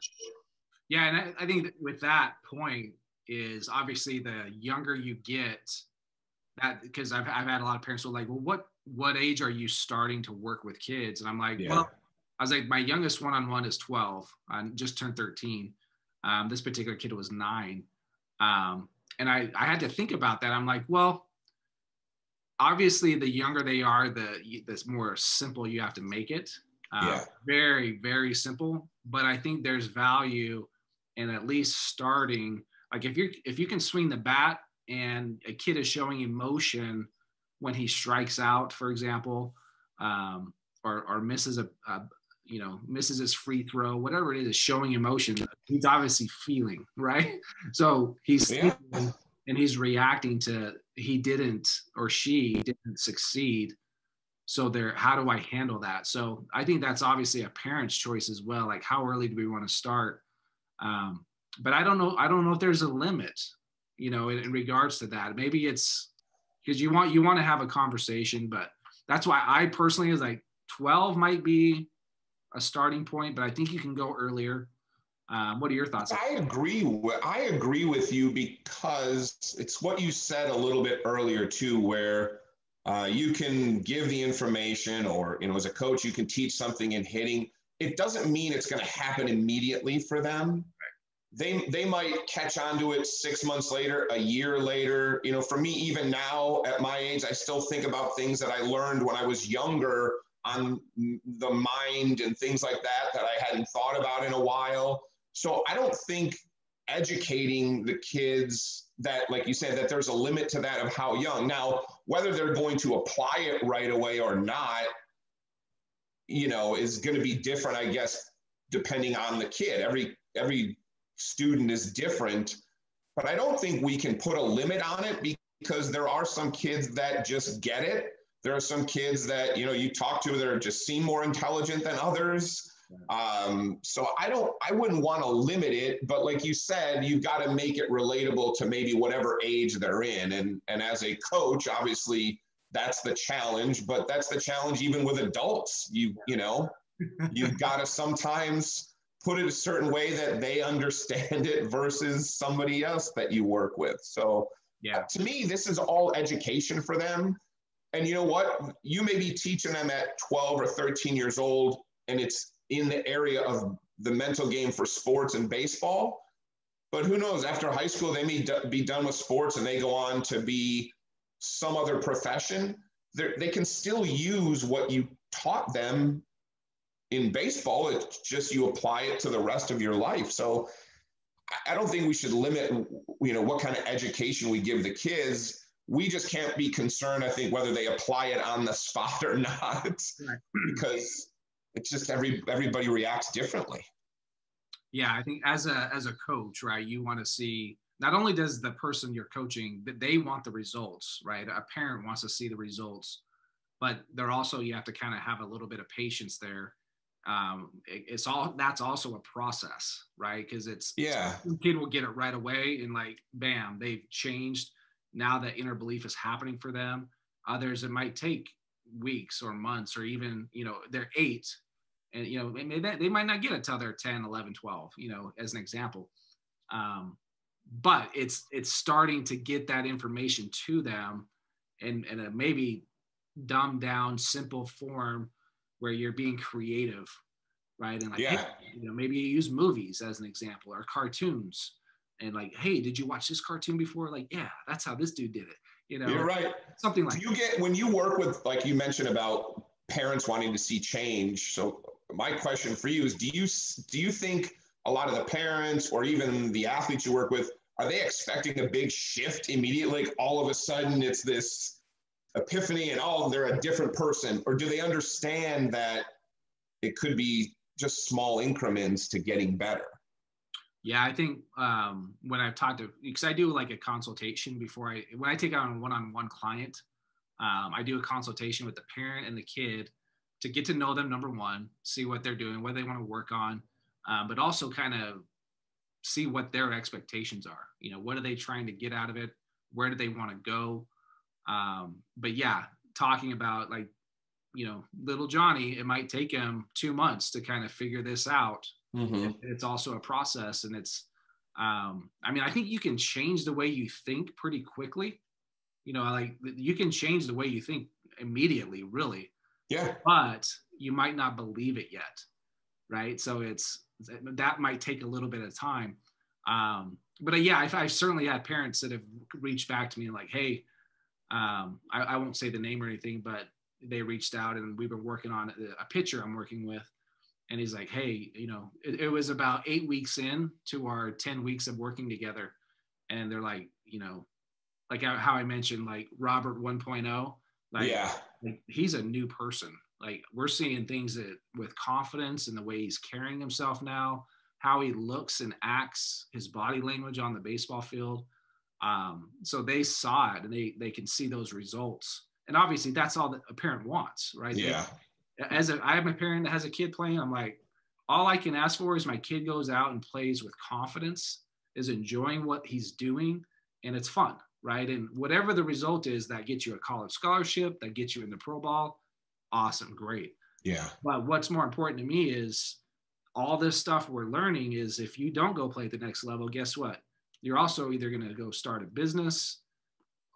Yeah, and I think with that point is obviously the younger you get, that because I've had a lot of parents who are like, well, what age are you starting to work with kids? And I'm like, well, I was like, my youngest one-on-one is 12. I just turned 13. This particular kid was 9. And I had to think about that. I'm like, well, obviously the younger they are, the more simple you have to make it. Very, very simple. But I think there's value in at least starting. Like if you can swing the bat and a kid is showing emotion when he strikes out, for example, or misses misses his free throw, whatever it is showing emotion, he's obviously feeling, right? So he's feeling and he's reacting to he didn't or she didn't succeed. So how do I handle that? So I think that's obviously a parent's choice as well. Like how early do we want to start? But I don't know if there's a limit, in regards to that. Maybe it's because you want to have a conversation, but that's why I personally is like 12 might be a starting point, but I think you can go earlier. What are your thoughts? I agree with you because it's what you said a little bit earlier too, where you can give the information or, as a coach, you can teach something in hitting. It doesn't mean it's going to happen immediately for them. They might catch on to it 6 months later, a year later. For me, even now at my age, I still think about things that I learned when I was younger on the mind and things like that I hadn't thought about in a while. So I don't think educating the kids that, like you said, that there's a limit to that of how young. Now, whether they're going to apply it right away or not, is going to be different, I guess, depending on the kid. Every student is different, but I don't think we can put a limit on it because there are some kids that just get it. There are some kids that, you talk to that are just seem more intelligent than others. So I wouldn't want to limit it, but like you said, you've got to make it relatable to maybe whatever age they're in. And as a coach, obviously that's the challenge, but that's the challenge even with adults. You've got to sometimes put it a certain way that they understand it versus somebody else that you work with. So to me, this is all education for them. And you know what? You may be teaching them at 12 or 13 years old, and it's in the area of the mental game for sports and baseball. But who knows? After high school, they may be done with sports and they go on to be some other profession. They can still use what you taught them in baseball. It's just you apply it to the rest of your life. So I don't think we should limit, what kind of education we give the kids. We just can't be concerned, I think, whether they apply it on the spot or not, because it's just everybody reacts differently. Yeah, I think as a coach, right, you want to see not only does the person you're coaching, but they want the results, right? A parent wants to see the results, but you have to kind of have a little bit of patience there. That's also a process, right? Because some kid will get it right away and like, bam, they've changed. Now that inner belief is happening for them. Others, it might take weeks or months or even, they're 8 and, they might not get it till they're 10, 11, 12, as an example. But it's starting to get that information to them in a maybe dumbed down, simple form where you're being creative, right? And hey, maybe you use movies as an example or cartoons. And like, hey, did you watch this cartoon before? Like, yeah, that's how this dude did it. You're right. Something like that. When you work with, like you mentioned about parents wanting to see change. So my question for you is, do you think a lot of the parents or even the athletes you work with, are they expecting a big shift immediately? Like all of a sudden it's this epiphany and they're a different person? Or do they understand that it could be just small increments to getting better? Yeah, I think when I've talked to, because I do like a consultation when I take on a one-on-one client, I do a consultation with the parent and the kid to get to know them, number one, see what they're doing, what they want to work on, but also kind of see what their expectations are. You know, what are they trying to get out of it? Where do they want to go? But yeah, talking about like, you know, little Johnny, it might take him 2 months to kind of figure this out. Mm-hmm. It's also a process, and it's, I mean, I think you can change the way you think pretty quickly. You know, like you can change the way you think immediately, really. Yeah. But you might not believe it yet, right? So that might take a little bit of time. But yeah, I've certainly had parents that have reached back to me like, hey, I won't say the name or anything, but they reached out and we've been working on a pitcher I'm working with. And he's like, hey, you know, it was about 8 weeks in to our 10 weeks of working together. And they're like, you know, like how I mentioned, like Robert 1.0, like, yeah, like he's a new person. Like we're seeing things that with confidence and the way he's carrying himself now, how he looks and acts, his body language on the baseball field. So they saw it and they can see those results. And obviously that's all that a parent wants, right? Yeah. I have a parent that has a kid playing. I'm like, all I can ask for is my kid goes out and plays with confidence, is enjoying what he's doing, and it's fun, right? And whatever the result is, that gets you a college scholarship, that gets you in the pro ball, awesome, great. Yeah. But what's more important to me is all this stuff we're learning is if you don't go play at the next level, guess what? You're also either going to go start a business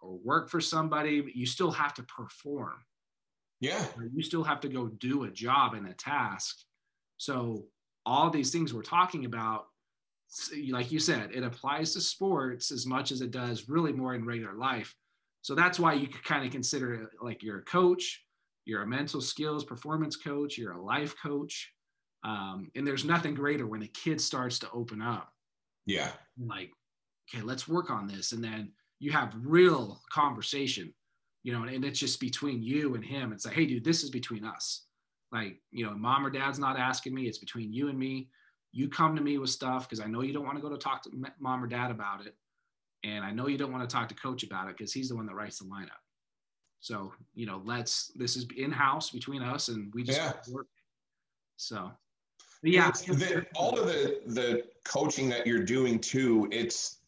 or work for somebody, but you still have to perform. Yeah. You still have to go do a job and a task. So all these things we're talking about, like you said, it applies to sports as much as it does really more in regular life. So that's why you could kind of consider it like you're a coach, you're a mental skills performance coach, you're a life coach. And there's nothing greater when a kid starts to open up. Yeah. Like, okay, let's work on this. And then you have real conversation, you know, and it's just between you and him. It's like, hey, dude, this is between us. Like, you know, mom or dad's not asking me. It's between you and me. You come to me with stuff because I know you don't want to go to talk to mom or dad about it. And I know you don't want to talk to coach about it because he's the one that writes the lineup. So, you know, this is in-house between us and we just work. So, yeah. All of the coaching that you're doing too, it's,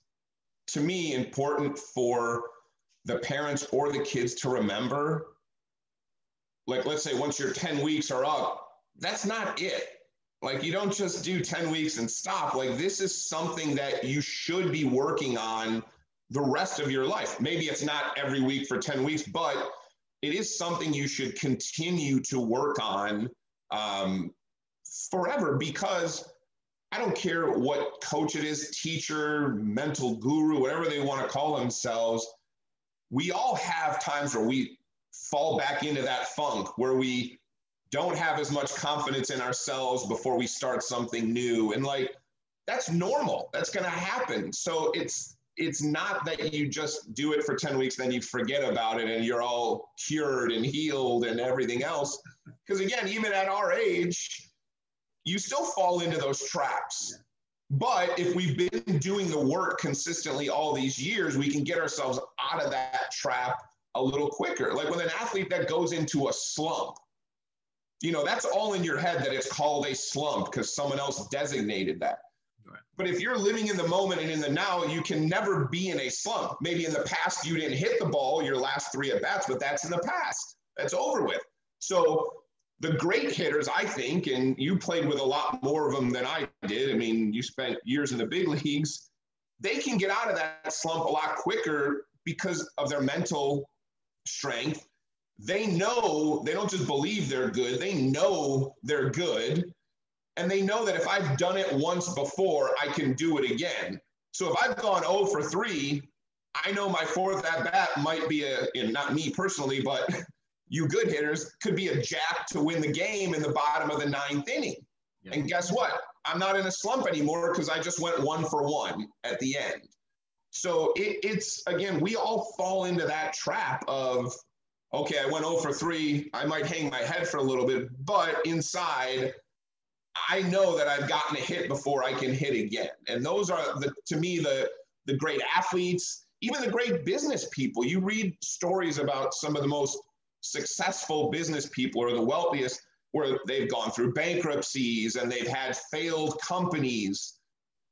to me, important for the parents or the kids to remember, like, let's say once your 10 weeks are up, that's not it. Like, you don't just do 10 weeks and stop. Like, this is something that you should be working on the rest of your life. Maybe it's not every week for 10 weeks, but it is something you should continue to work on forever, because I don't care what coach it is, teacher, mental guru, whatever they want to call themselves. We all have times where we fall back into that funk where we don't have as much confidence in ourselves before we start something new. And like, that's normal. That's going to happen. So it's not that you just do it for 10 weeks, then you forget about it and you're all cured and healed and everything else. Because again, even at our age, you still fall into those traps. But if we've been doing the work consistently all these years, we can get ourselves out of that trap a little quicker. Like with an athlete that goes into a slump, you know, that's all in your head that it's called a slump because someone else designated that. Right. But if you're living in the moment and in the now, you can never be in a slump. Maybe in the past you didn't hit the ball your last 3 at-bats, but that's in the past. That's over with. So the great hitters, I think, and you played with a lot more of them than I did. I mean, you spent years in the big leagues. They can get out of that slump a lot quicker because of their mental strength. They know, they don't just believe they're good. They know they're good. And they know that if I've done it once before, I can do it again. So if I've gone 0 for 3, I know my 4th at-bat might be not me personally, but you good hitters, could be a jack to win the game in the bottom of the 9th inning. Yeah. And guess what? I'm not in a slump anymore because I just went 1 for 1 at the end. So it's, again, we all fall into that trap of, okay, I went 0 for 3. I might hang my head for a little bit, but inside, I know that I've gotten a hit before I can hit again. And those are, to me, the great athletes, even the great business people. You read stories about some of the most successful business people or the wealthiest, where they've gone through bankruptcies and they've had failed companies,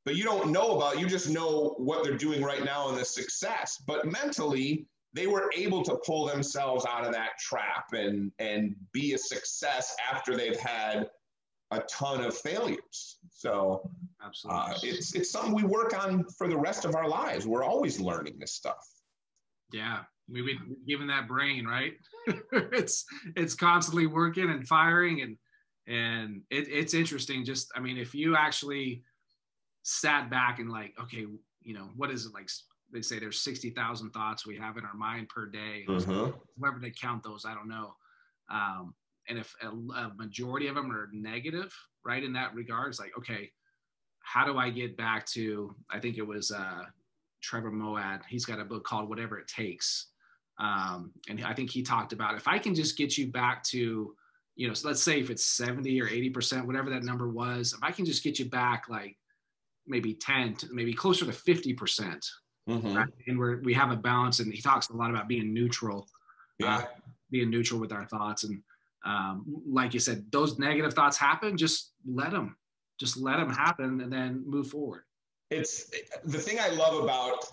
but you don't know about, you just know what they're doing right now and the success. But mentally, they were able to pull themselves out of that trap and be a success after they've had a ton of failures. So absolutely, it's something we work on for the rest of our lives. We're always learning this stuff. Yeah, we've been given that brain, right? it's constantly working and firing, and it's interesting. Just, I mean, if you actually sat back and like, okay, you know, what is it like? They say there's 60,000 thoughts we have in our mind per day. Whoever they count those, I don't know. And if a majority of them are negative, right, in that regard, it's like, okay, how do I get back to, I think it was Trevor Moawad. He's got a book called Whatever It Takes. And I think he talked about, if I can just get you back to, you know, so let's say if it's 70 or 80%, whatever that number was, if I can just get you back like maybe 10, maybe closer to 50%. Right? And we have a balance, and he talks a lot about being neutral, being neutral with our thoughts. And like you said, those negative thoughts happen, just let them happen and then move forward. It's the thing I love about,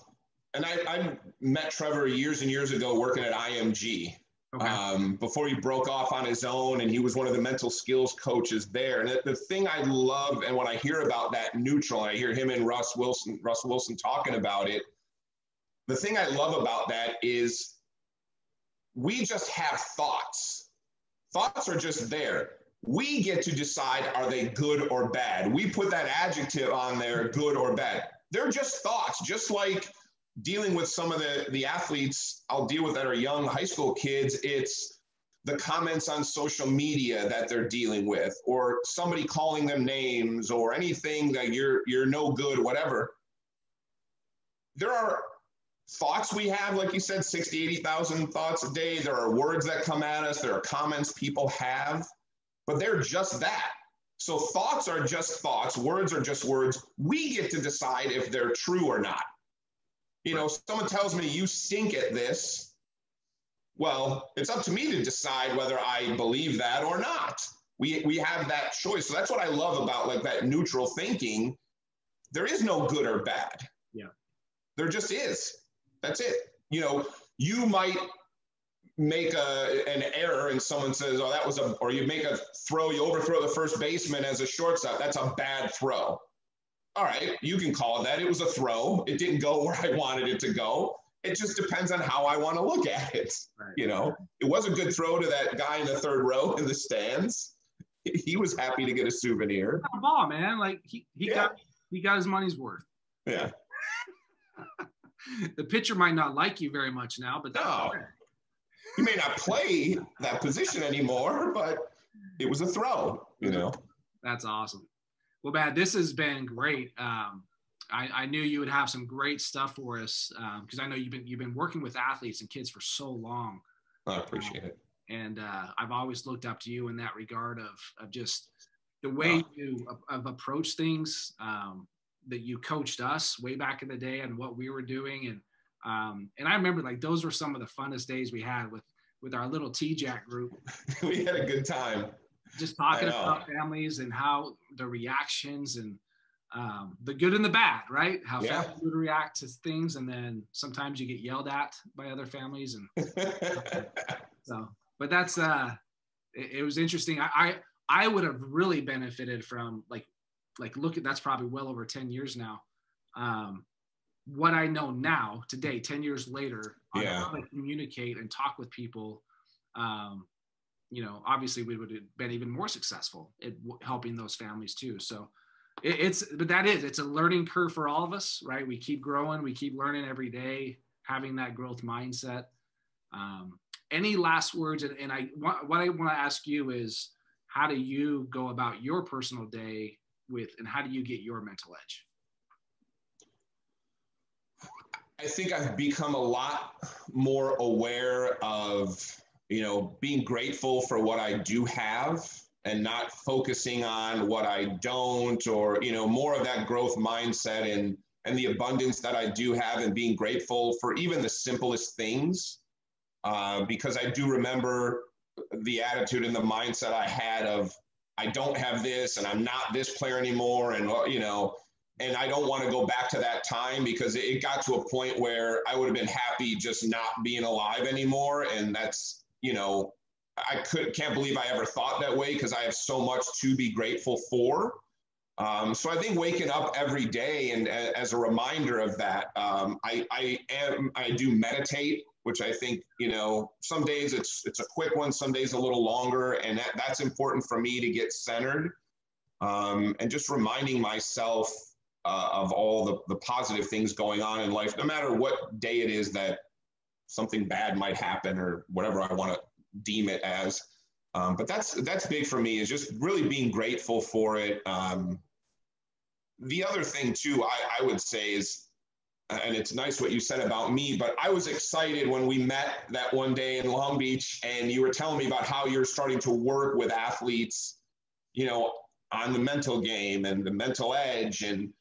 and I met Trevor years and years ago working at IMG, before he broke off on his own, and he was one of the mental skills coaches there. And the thing I love, and when I hear about that neutral, I hear him and Russ Wilson talking about it, the thing I love about that is we just have thoughts. Thoughts are just there. We get to decide, are they good or bad? We put that adjective on there, good or bad. They're just thoughts, just like dealing with some of the athletes I'll deal with that are young high school kids. It's the comments on social media that they're dealing with, or somebody calling them names, or anything that you're no good, whatever. There are thoughts we have, like you said, 60, 80,000 thoughts a day. There are words that come at us. There are comments people have, but they're just that. So thoughts are just thoughts. Words are just words. We get to decide if they're true or not. You know, someone tells me you stink at this. Well, it's up to me to decide whether I believe that or not. We have that choice. So that's what I love about like that neutral thinking. There is no good or bad. Yeah. There just is. That's it. You know, you might make an error and someone says, oh, that was or you make a throw, you overthrow the first baseman as a shortstop. That's a bad throw. All right, you can call it that. It was a throw. It didn't go where I wanted it to go. It just depends on how I want to look at it. Right. You know, it was a good throw to that guy in the third row in the stands. He was happy to get a souvenir. A ball, man. Like he got his money's worth. Yeah. The pitcher might not like you very much now, but that's okay. You may not play that position anymore, but it was a throw, you know. That's awesome. Well, man, this has been great. I knew you would have some great stuff for us, because I know you've been working with athletes and kids for so long. I appreciate it. And I've always looked up to you in that regard of just the way you have approached things, that you coached us way back in the day and what we were doing. And I remember like those were some of the funnest days we had with our little T-Jack group. We had a good time. Just talking about families and how the reactions and the good and the bad, right? How families would react to things. And then sometimes you get yelled at by other families. And but that's, it was interesting. I would have really benefited from like look at, that's probably well over 10 years now. What I know now today, 10 years later, on how to communicate and talk with people, you know, obviously we would have been even more successful at helping those families too. So it's a learning curve for all of us, right? We keep growing, we keep learning every day, having that growth mindset. Any last words? And what I want to ask you is, how do you go about your personal day and how do you get your mental edge? I think I've become a lot more aware of, you know, being grateful for what I do have and not focusing on what I don't, or, you know, more of that growth mindset and the abundance that I do have, and being grateful for even the simplest things. Because I do remember the attitude and the mindset I had of, I don't have this and I'm not this player anymore. And, you know, and I don't want to go back to that time, because it got to a point where I would have been happy just not being alive anymore. And that's, you know, can't believe I ever thought that way, because I have so much to be grateful for. So I think waking up every day, and as a reminder of that, I do meditate, which I think, you know, some days it's a quick one, some days a little longer, and that's important for me to get centered, and just reminding myself of all the positive things going on in life, no matter what day it is that something bad might happen, or whatever I want to deem it as. But that's big for me, is just really being grateful for it. The other thing too, I would say is, and it's nice what you said about me, but I was excited when we met that one day in Long Beach, and you were telling me about how you're starting to work with athletes, you know, on the mental game and the mental edge. And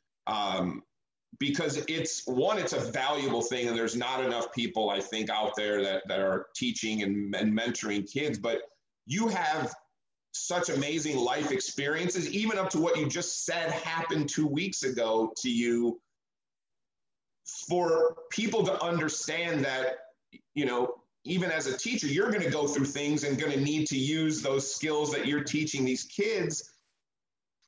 because it's a valuable thing, and there's not enough people, I think, out there that are teaching and mentoring kids. But you have such amazing life experiences, even up to what you just said happened 2 weeks ago to you, for people to understand that, you know, even as a teacher, you're going to go through things and going to need to use those skills that you're teaching these kids.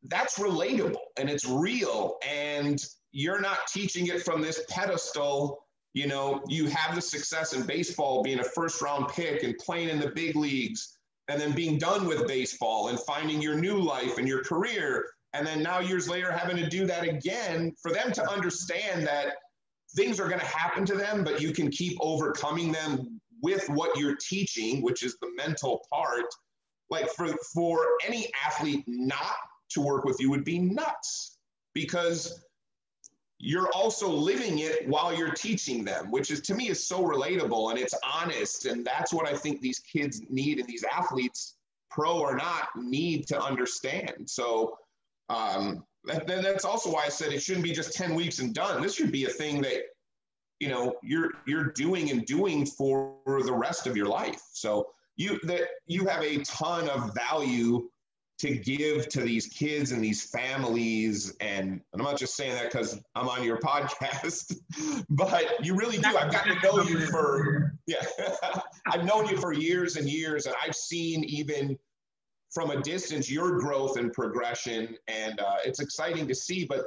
That's relatable and it's real. And you're not teaching it from this pedestal. You know, you have the success in baseball, being a first-round pick and playing in the big leagues, and then being done with baseball and finding your new life and your career. And then now years later, having to do that again, for them to understand that things are going to happen to them, but you can keep overcoming them with what you're teaching, which is the mental part. Like for any athlete not to work with you would be nuts, because you're also living it while you're teaching them, which is, to me, is so relatable and it's honest. And that's what I think these kids need, and these athletes, pro or not, need to understand. So that's also why I said it shouldn't be just 10 weeks and done. This should be a thing that, you know, you're doing for the rest of your life. So you have a ton of value to give to these kids and these families. And I'm not just saying that because I'm on your podcast, but you really do. I've gotten to know you I've known you for years and years, and I've seen, even from a distance, your growth and progression. And it's exciting to see, but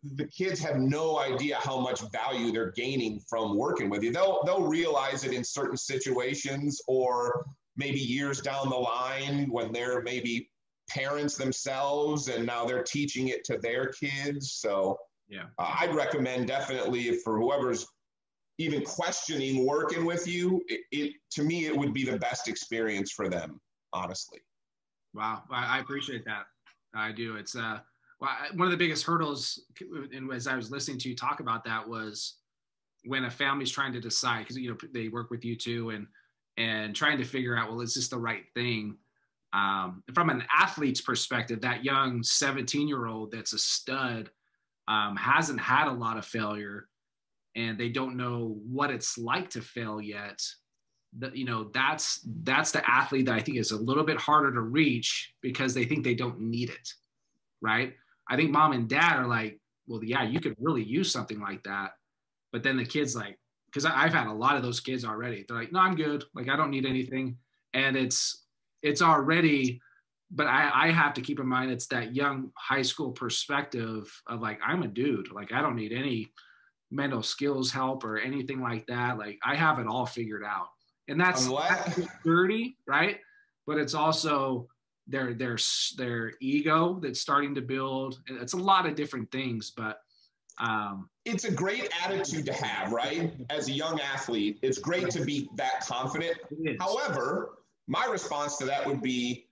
the kids have no idea how much value they're gaining from working with you. They'll realize it in certain situations, or maybe years down the line when they're maybe parents themselves and now they're teaching it to their kids. So yeah, I'd recommend definitely, for whoever's even questioning working with you, to me, it would be the best experience for them, honestly. Wow. I appreciate that. I do. It's one of the biggest hurdles, and as I was listening to you talk about that, was when a family's trying to decide, because, you know, they work with you too, and trying to figure out, well, is this the right thing? From an athlete's perspective, that young 17-year-old that's a stud hasn't had a lot of failure, and they don't know what it's like to fail yet. You know, that's the athlete that I think is a little bit harder to reach, because they think they don't need it, right? I think mom and dad are like, well, yeah, you could really use something like that. But then the kid's like, because I've had a lot of those kids already. They're like, no, I'm good. Like, I don't need anything. And it's already, but I have to keep in mind, it's that young high school perspective of like, I'm a dude. Like, I don't need any mental skills help or anything like that. Like, I have it all figured out. And that's dirty, right? But it's also their ego that's starting to build. It's a lot of different things, but it's a great attitude to have, right? As a young athlete, it's great to be that confident. However, my response to that would be,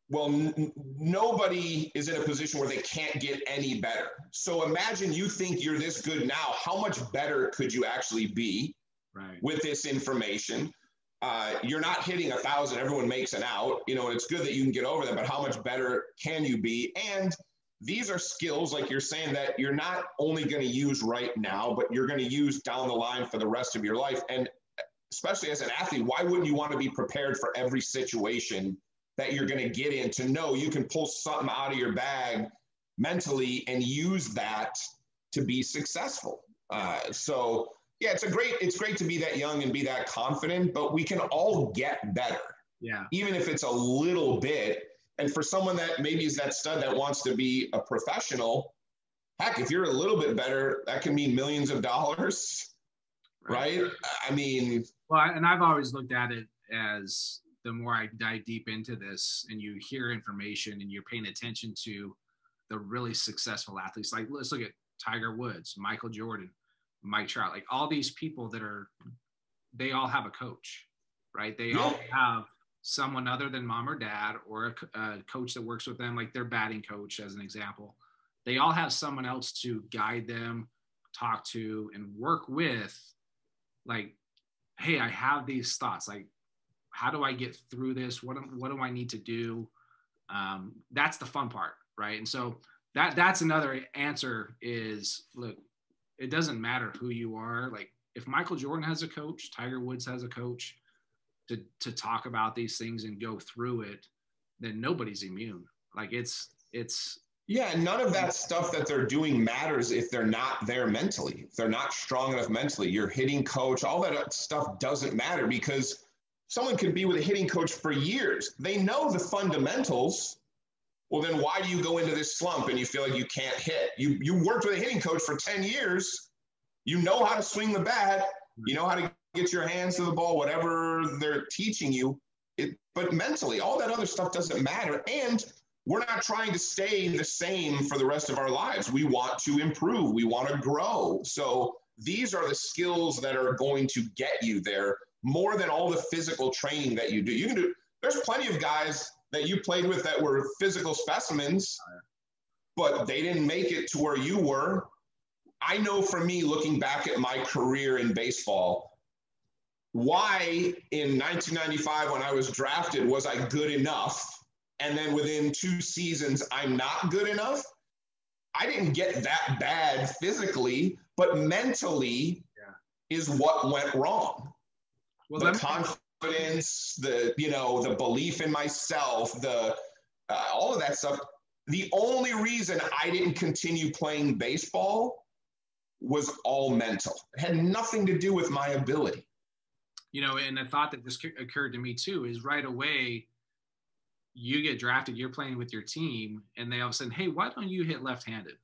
well, nobody is in a position where they can't get any better. So imagine you think you're this good now. How much better could you actually be with this information? you're not hitting 1,000, everyone makes an out, and it's good that you can get over that, but how much better can you be? And these are skills, like you're saying, that you're not only going to use right now, but you're going to use down the line for the rest of your life. And especially as an athlete, why wouldn't you want to be prepared for every situation that you're going to get in, to know you can pull something out of your bag mentally and use that to be successful? So yeah, it's great to be that young and be that confident, but we can all get better. Yeah. Even if it's a little bit. And for someone that maybe is that stud that wants to be a professional, heck, if you're a little bit better, that can mean millions of dollars, right? I mean, well, and I've always looked at it as, the more I dive deep into this and you hear information and you're paying attention to the really successful athletes, like let's look at Tiger Woods, Michael Jordan, Mike Trout, like all these people they all have a coach, right? They all have someone other than mom or dad, or a coach that works with them, like their batting coach as an example. They all have someone else to guide them, talk to, and work with, like, hey, I have these thoughts, like, how do I get through this? What do I need to do? That's the fun part, right? And so that's another answer is, look, it doesn't matter who you are. Like if Michael Jordan has a coach, Tiger Woods has a coach to talk about these things and go through it, then nobody's immune. Like it's yeah, none of that stuff that they're doing matters if they're not there mentally, if they're not strong enough mentally. Your hitting coach, all that stuff doesn't matter, because someone could be with a hitting coach for years. They know the fundamentals. Well, then why do you go into this slump and you feel like you can't hit? You worked with a hitting coach for 10 years. You know how to swing the bat. You know how to get your hands to the ball, whatever they're teaching you. But mentally, all that other stuff doesn't matter. And we're not trying to stay the same for the rest of our lives. We want to improve. We want to grow. So these are the skills that are going to get you there, more than all the physical training that you do. There's plenty of guys that you played with that were physical specimens, but they didn't make it to where you were. I know for me, looking back at my career in baseball, why in 1995 when I was drafted was I good enough, and then within 2 seasons I'm not good enough? I didn't get that bad physically, but mentally is what went wrong. Well, the confidence, the belief in myself, all of that stuff. The only reason I didn't continue playing baseball was all mental. It had nothing to do with my ability. And the thought that just occurred to me too is, right away, you get drafted, you're playing with your team, and they all of a sudden, hey, why don't you hit left-handed?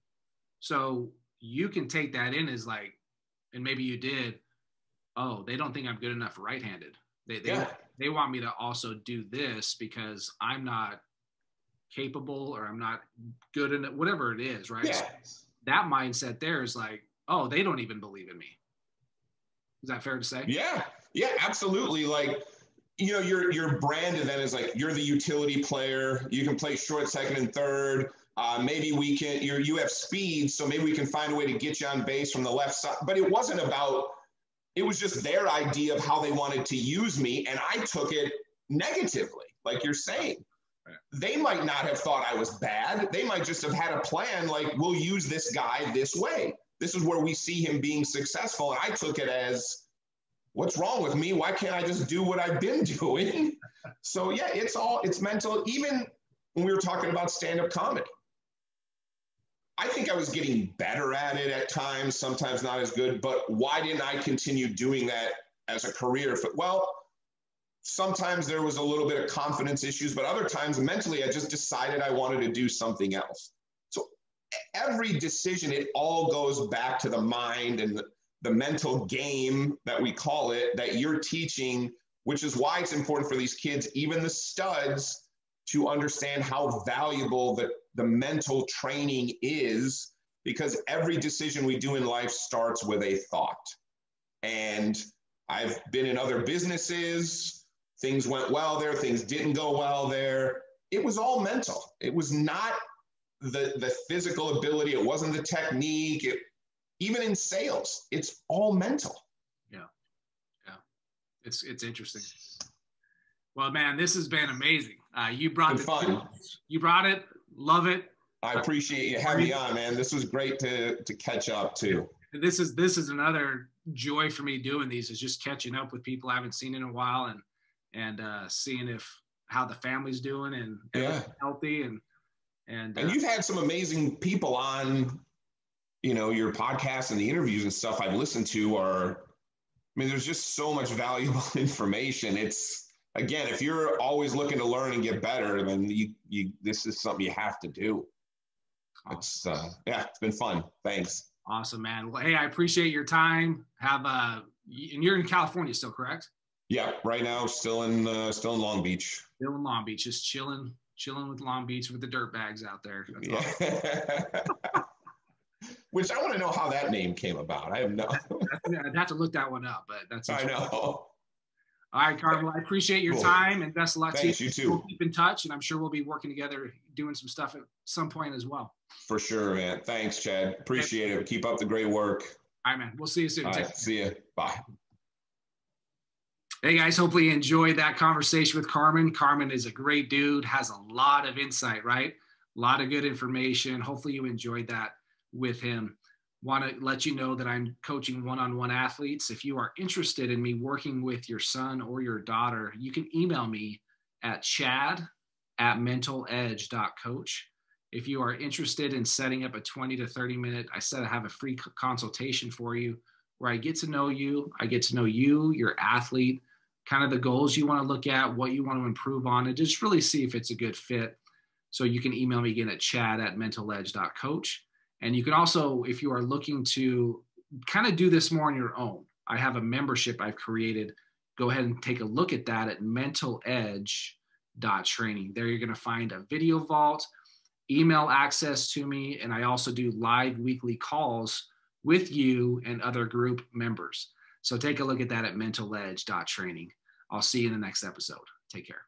So you can take that in as like, and maybe you did, oh, they don't think I'm good enough right-handed. They want me to also do this because I'm not capable, or I'm not good in it, whatever it is, right? Yeah. So that mindset there is like, oh, they don't even believe in me. Is that fair to say? Yeah, absolutely. Like, your brand then is like, you're the utility player. You can play short, second, and third. Maybe you have speed, so maybe we can find a way to get you on base from the left side. But it wasn't about, it was just their idea of how they wanted to use me, and I took it negatively, like you're saying. Right. They might not have thought I was bad. They might just have had a plan, like, we'll use this guy this way. This is where we see him being successful. And I took it as, what's wrong with me? Why can't I just do what I've been doing? So yeah, it's mental. Even when we were talking about stand-up comedy, I think I was getting better at it at times, sometimes not as good, but why didn't I continue doing that as a career? Well, sometimes there was a little bit of confidence issues, but other times mentally, I just decided I wanted to do something else. So every decision, it all goes back to the mind and the mental game that we call it, that you're teaching, which is why it's important for these kids, even the studs, to understand how valuable the mental training is, because every decision we do in life starts with a thought. And I've been in other businesses. Things went well there. Things didn't go well there. It was all mental. It was not the physical ability. It wasn't the technique. Even in sales, it's all mental. Yeah. It's interesting. Well, man, this has been amazing. You brought fun. You brought it. Love it. I appreciate you having me on, man. This was great to catch up too. This is another joy for me doing these, is just catching up with people I haven't seen in a while, and seeing how the family's doing and healthy and you've had some amazing people on, your podcast, and the interviews and stuff I've listened to there's just so much valuable information. It's, again, if you're always looking to learn and get better, then this is something you have to do. Awesome. It's been fun. Thanks. Awesome, man. Well, hey, I appreciate your time. And you're in California still, correct? Yeah, right now still in Long Beach. Still in Long Beach, just chilling with Long Beach with the dirt bags out there. That's awesome. Which I want to know how that name came about. I have no. I'd have to look that one up, but that's. I know. All right, Carmen. I appreciate your time, and best of luck. Thanks, you too. We'll keep in touch, and I'm sure we'll be working together, doing some stuff at some point as well. For sure, man. Thanks, Chad. Appreciate it. Keep up the great work. All right, man. We'll see you soon. All right, see you. Bye. Hey, guys. Hopefully you enjoyed that conversation with Carmen. Carmen is a great dude, has a lot of insight, right? A lot of good information. Hopefully you enjoyed that with him. Want to let you know that I'm coaching one-on-one athletes. If you are interested in me working with your son or your daughter, you can email me at chad@mentaledge.coach. If you are interested in setting up a 20 to 30 minute, I said I have a free consultation for you where I get to know you. I get to know you, your athlete, kind of the goals you want to look at, what you want to improve on, and just really see if it's a good fit. So you can email me again at chad@mentaledge.coach. And you can also, if you are looking to kind of do this more on your own, I have a membership I've created. Go ahead and take a look at that at mentaledge.training. There you're going to find a video vault, email access to me, and I also do live weekly calls with you and other group members. So take a look at that at mentaledge.training. I'll see you in the next episode. Take care.